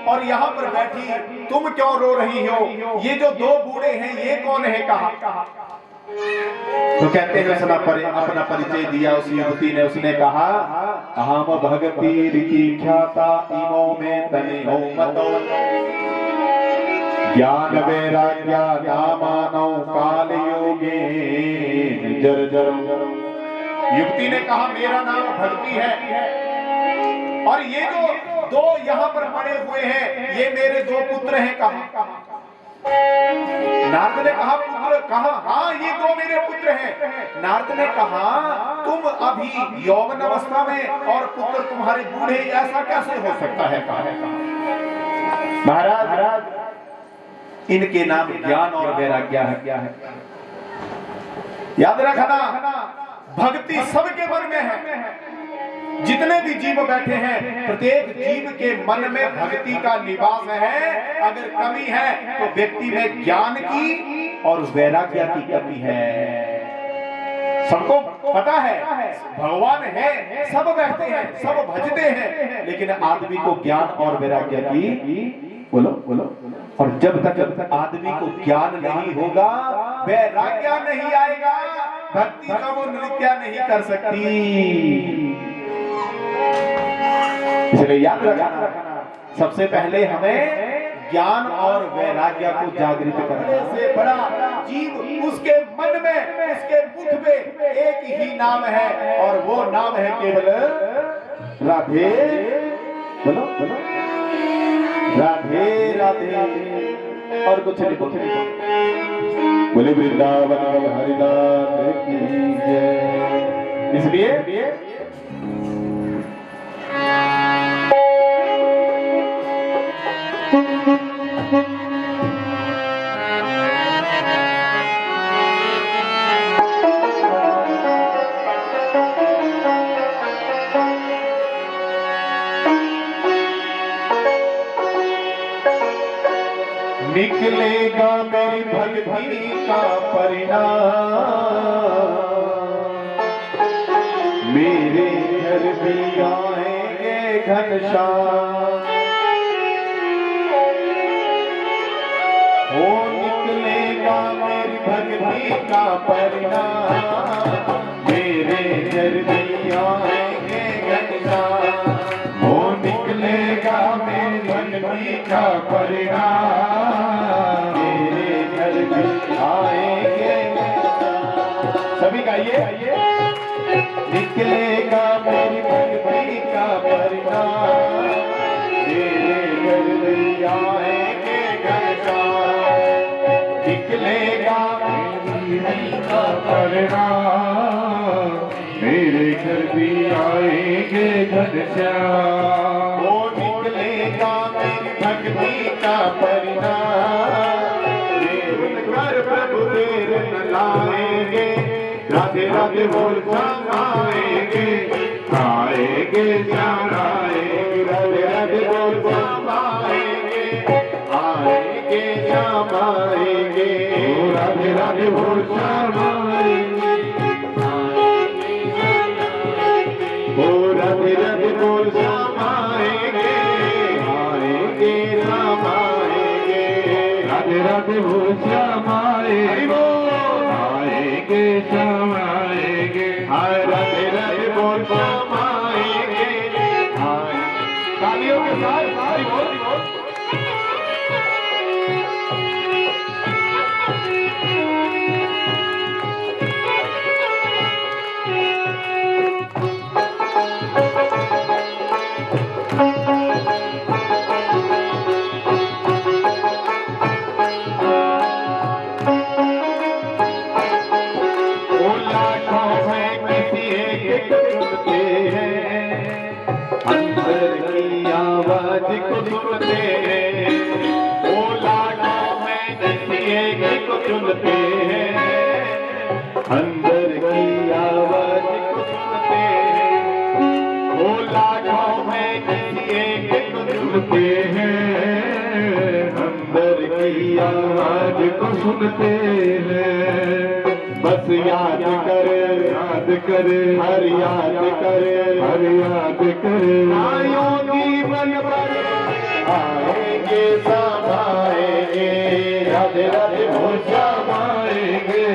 [SPEAKER 5] और यहाँ पर बैठी तुम क्यों रो रही हो, ये जो 2 बूढ़े हैं ये कौन है, कहा। तो कहते हैं अपना परिचय दिया उस युवती ने। उसने कहा हम भगती की ख्याता इमो में तने हो मतो, ज्ञान वैराग्य नामानो काल योगे जर जर। युवती ने कहा मेरा नाम भक्ति है और ये जो 2 यहाँ पर पड़े हुए हैं ये मेरे 2 पुत्र हैं, कहा। नारद ने कहा पुत्र, कहा हाँ ये 2 मेरे पुत्र हैं। नारद ने कहा तुम अभी यौवन अवस्था में और पुत्र तुम्हारे बूढ़े, ऐसा कैसे हो सकता है, कहा। महाराज इनके नाम ज्ञान और वैराग्य है। क्या है याद रखना, भक्ति सबके मन में है। जितने भी जीव बैठे हैं प्रत्येक जीव के मन में भक्ति का निवास है। अगर कमी है तो व्यक्ति में ज्ञान की और वैराग्य की कमी है। सबको पता है भगवान है, सब बैठते हैं, सब भजते हैं, लेकिन आदमी को ज्ञान और वैराग्य की बोलो बोलो। और जब तक आदमी को ज्ञान नहीं होगा, वैराग्य नहीं आएगा, भक्ति का वो नृत्य नहीं कर सकती। इसलिए याद रखना सबसे पहले हमें ज्ञान और वैराग्य को जागृत करने से बड़ा जीव उसके मन में, उसके मुख में एक ही नाम है और वो नाम है केवल राधे। बोलो बोलो राधे राधे। और कुछ नहीं, कुछ नहीं। बोले वृंदावन बिहारी लाल की जय। इसलिए निकलेगा मेरी भक्ति का परिणाम, मेरे घर भी आएंगे घनश्याम। हो निकलेगा मेरी भक्ति का परिणाम, मेरे घर भी आएंगे घनश्याम। हो निकलेगा मेरी भक्ति का परिणाम, मेरे घर निकलेगा मेरी भक्ति का परिणाम, मेरे घर भी आएंगे घनश्याम। निकलेगा मेरी भक्ति का परिणाम, मेरे घर भी आएंगे घनश्याम। वो निकलेगा मेरी भक्ति का परिणाम, मेरे घर प्रभु देर न लाएंगे। राधे राधे बोल श्याम आएंगे, आएंगे श्याम आएंगे। राधे राधे बोल श्याम आएंगे, आएंगे श्याम आएंगे। राधे राधे बोल श्याम आएंगे, ओ राधे राधे बोल श्याम आएंगे, आएंगे श्याम आएंगे। राधे राधे बोल श्याम आएंगे, आएंगे श्याम आएंगे। हाय राधे राधे बोल श्याम आएंगे, तालियों के साथ सारी बोल। को सुनते हैं, ओ लाडों में किसी एक को चुनते हैं। अंदर की आवाज को सुनते हैं, ओ लाडों में किसी एक को चुनते हैं। अंदर की आवाज को सुनते हैं। बस याद कर, याद कर, हर याद कर, हर याद कर। आयों जीवन भर आएंगे सब आएंगे, राधे राधे बोल श्याम आएंगे,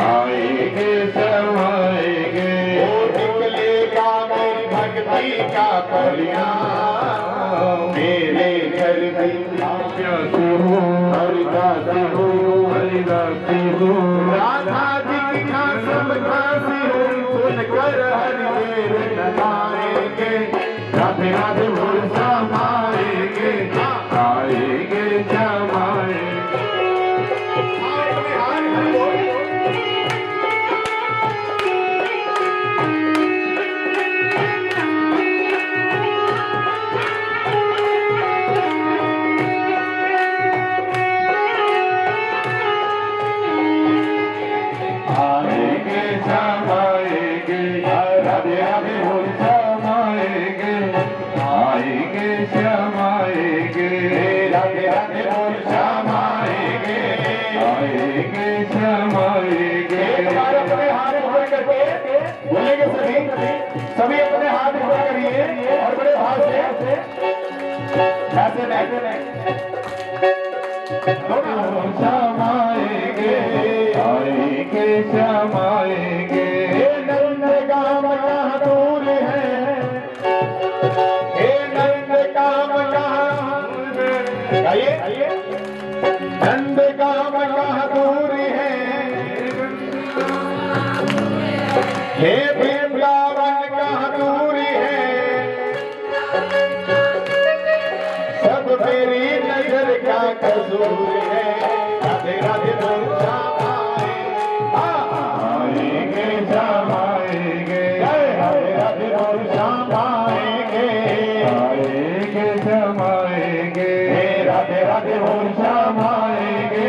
[SPEAKER 5] आएंगे सब आएंगे। वो निकलेगा मेरी भक्ति का परिणाम, मेरे घर में प्यासे हो, हरिदास हो, हरिदास हो। राधा जी की सब खासी हो, सुनकर हरि देर लगाएंगे। राधे राधे बोल श्याम आएंगे, आएंगे श्याम आएंगे। बोलेंगे सभी अपने हाथ ऊपर करिए और बड़े भाव से ऐसे श्याम आएंगे, आएंगे श्याम आएंगे। नंद काम कहाँ दूर है, हे नंद काम कहाँ, आइए नंद काम कहाँ दूर है। हे वृंदावन कहाँ दूर है, सब मेरी नजर का कसूर है। राधे राधे बोल श्याम आएंगे, श्याम आएंगे। राधे राधे बोल श्याम आएंगे, आएंगे श्याम आएंगे। राधे राधे बोल श्याम आएंगे,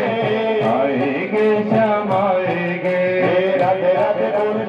[SPEAKER 5] आएंगे श्याम आएंगे। राधे राधे बोल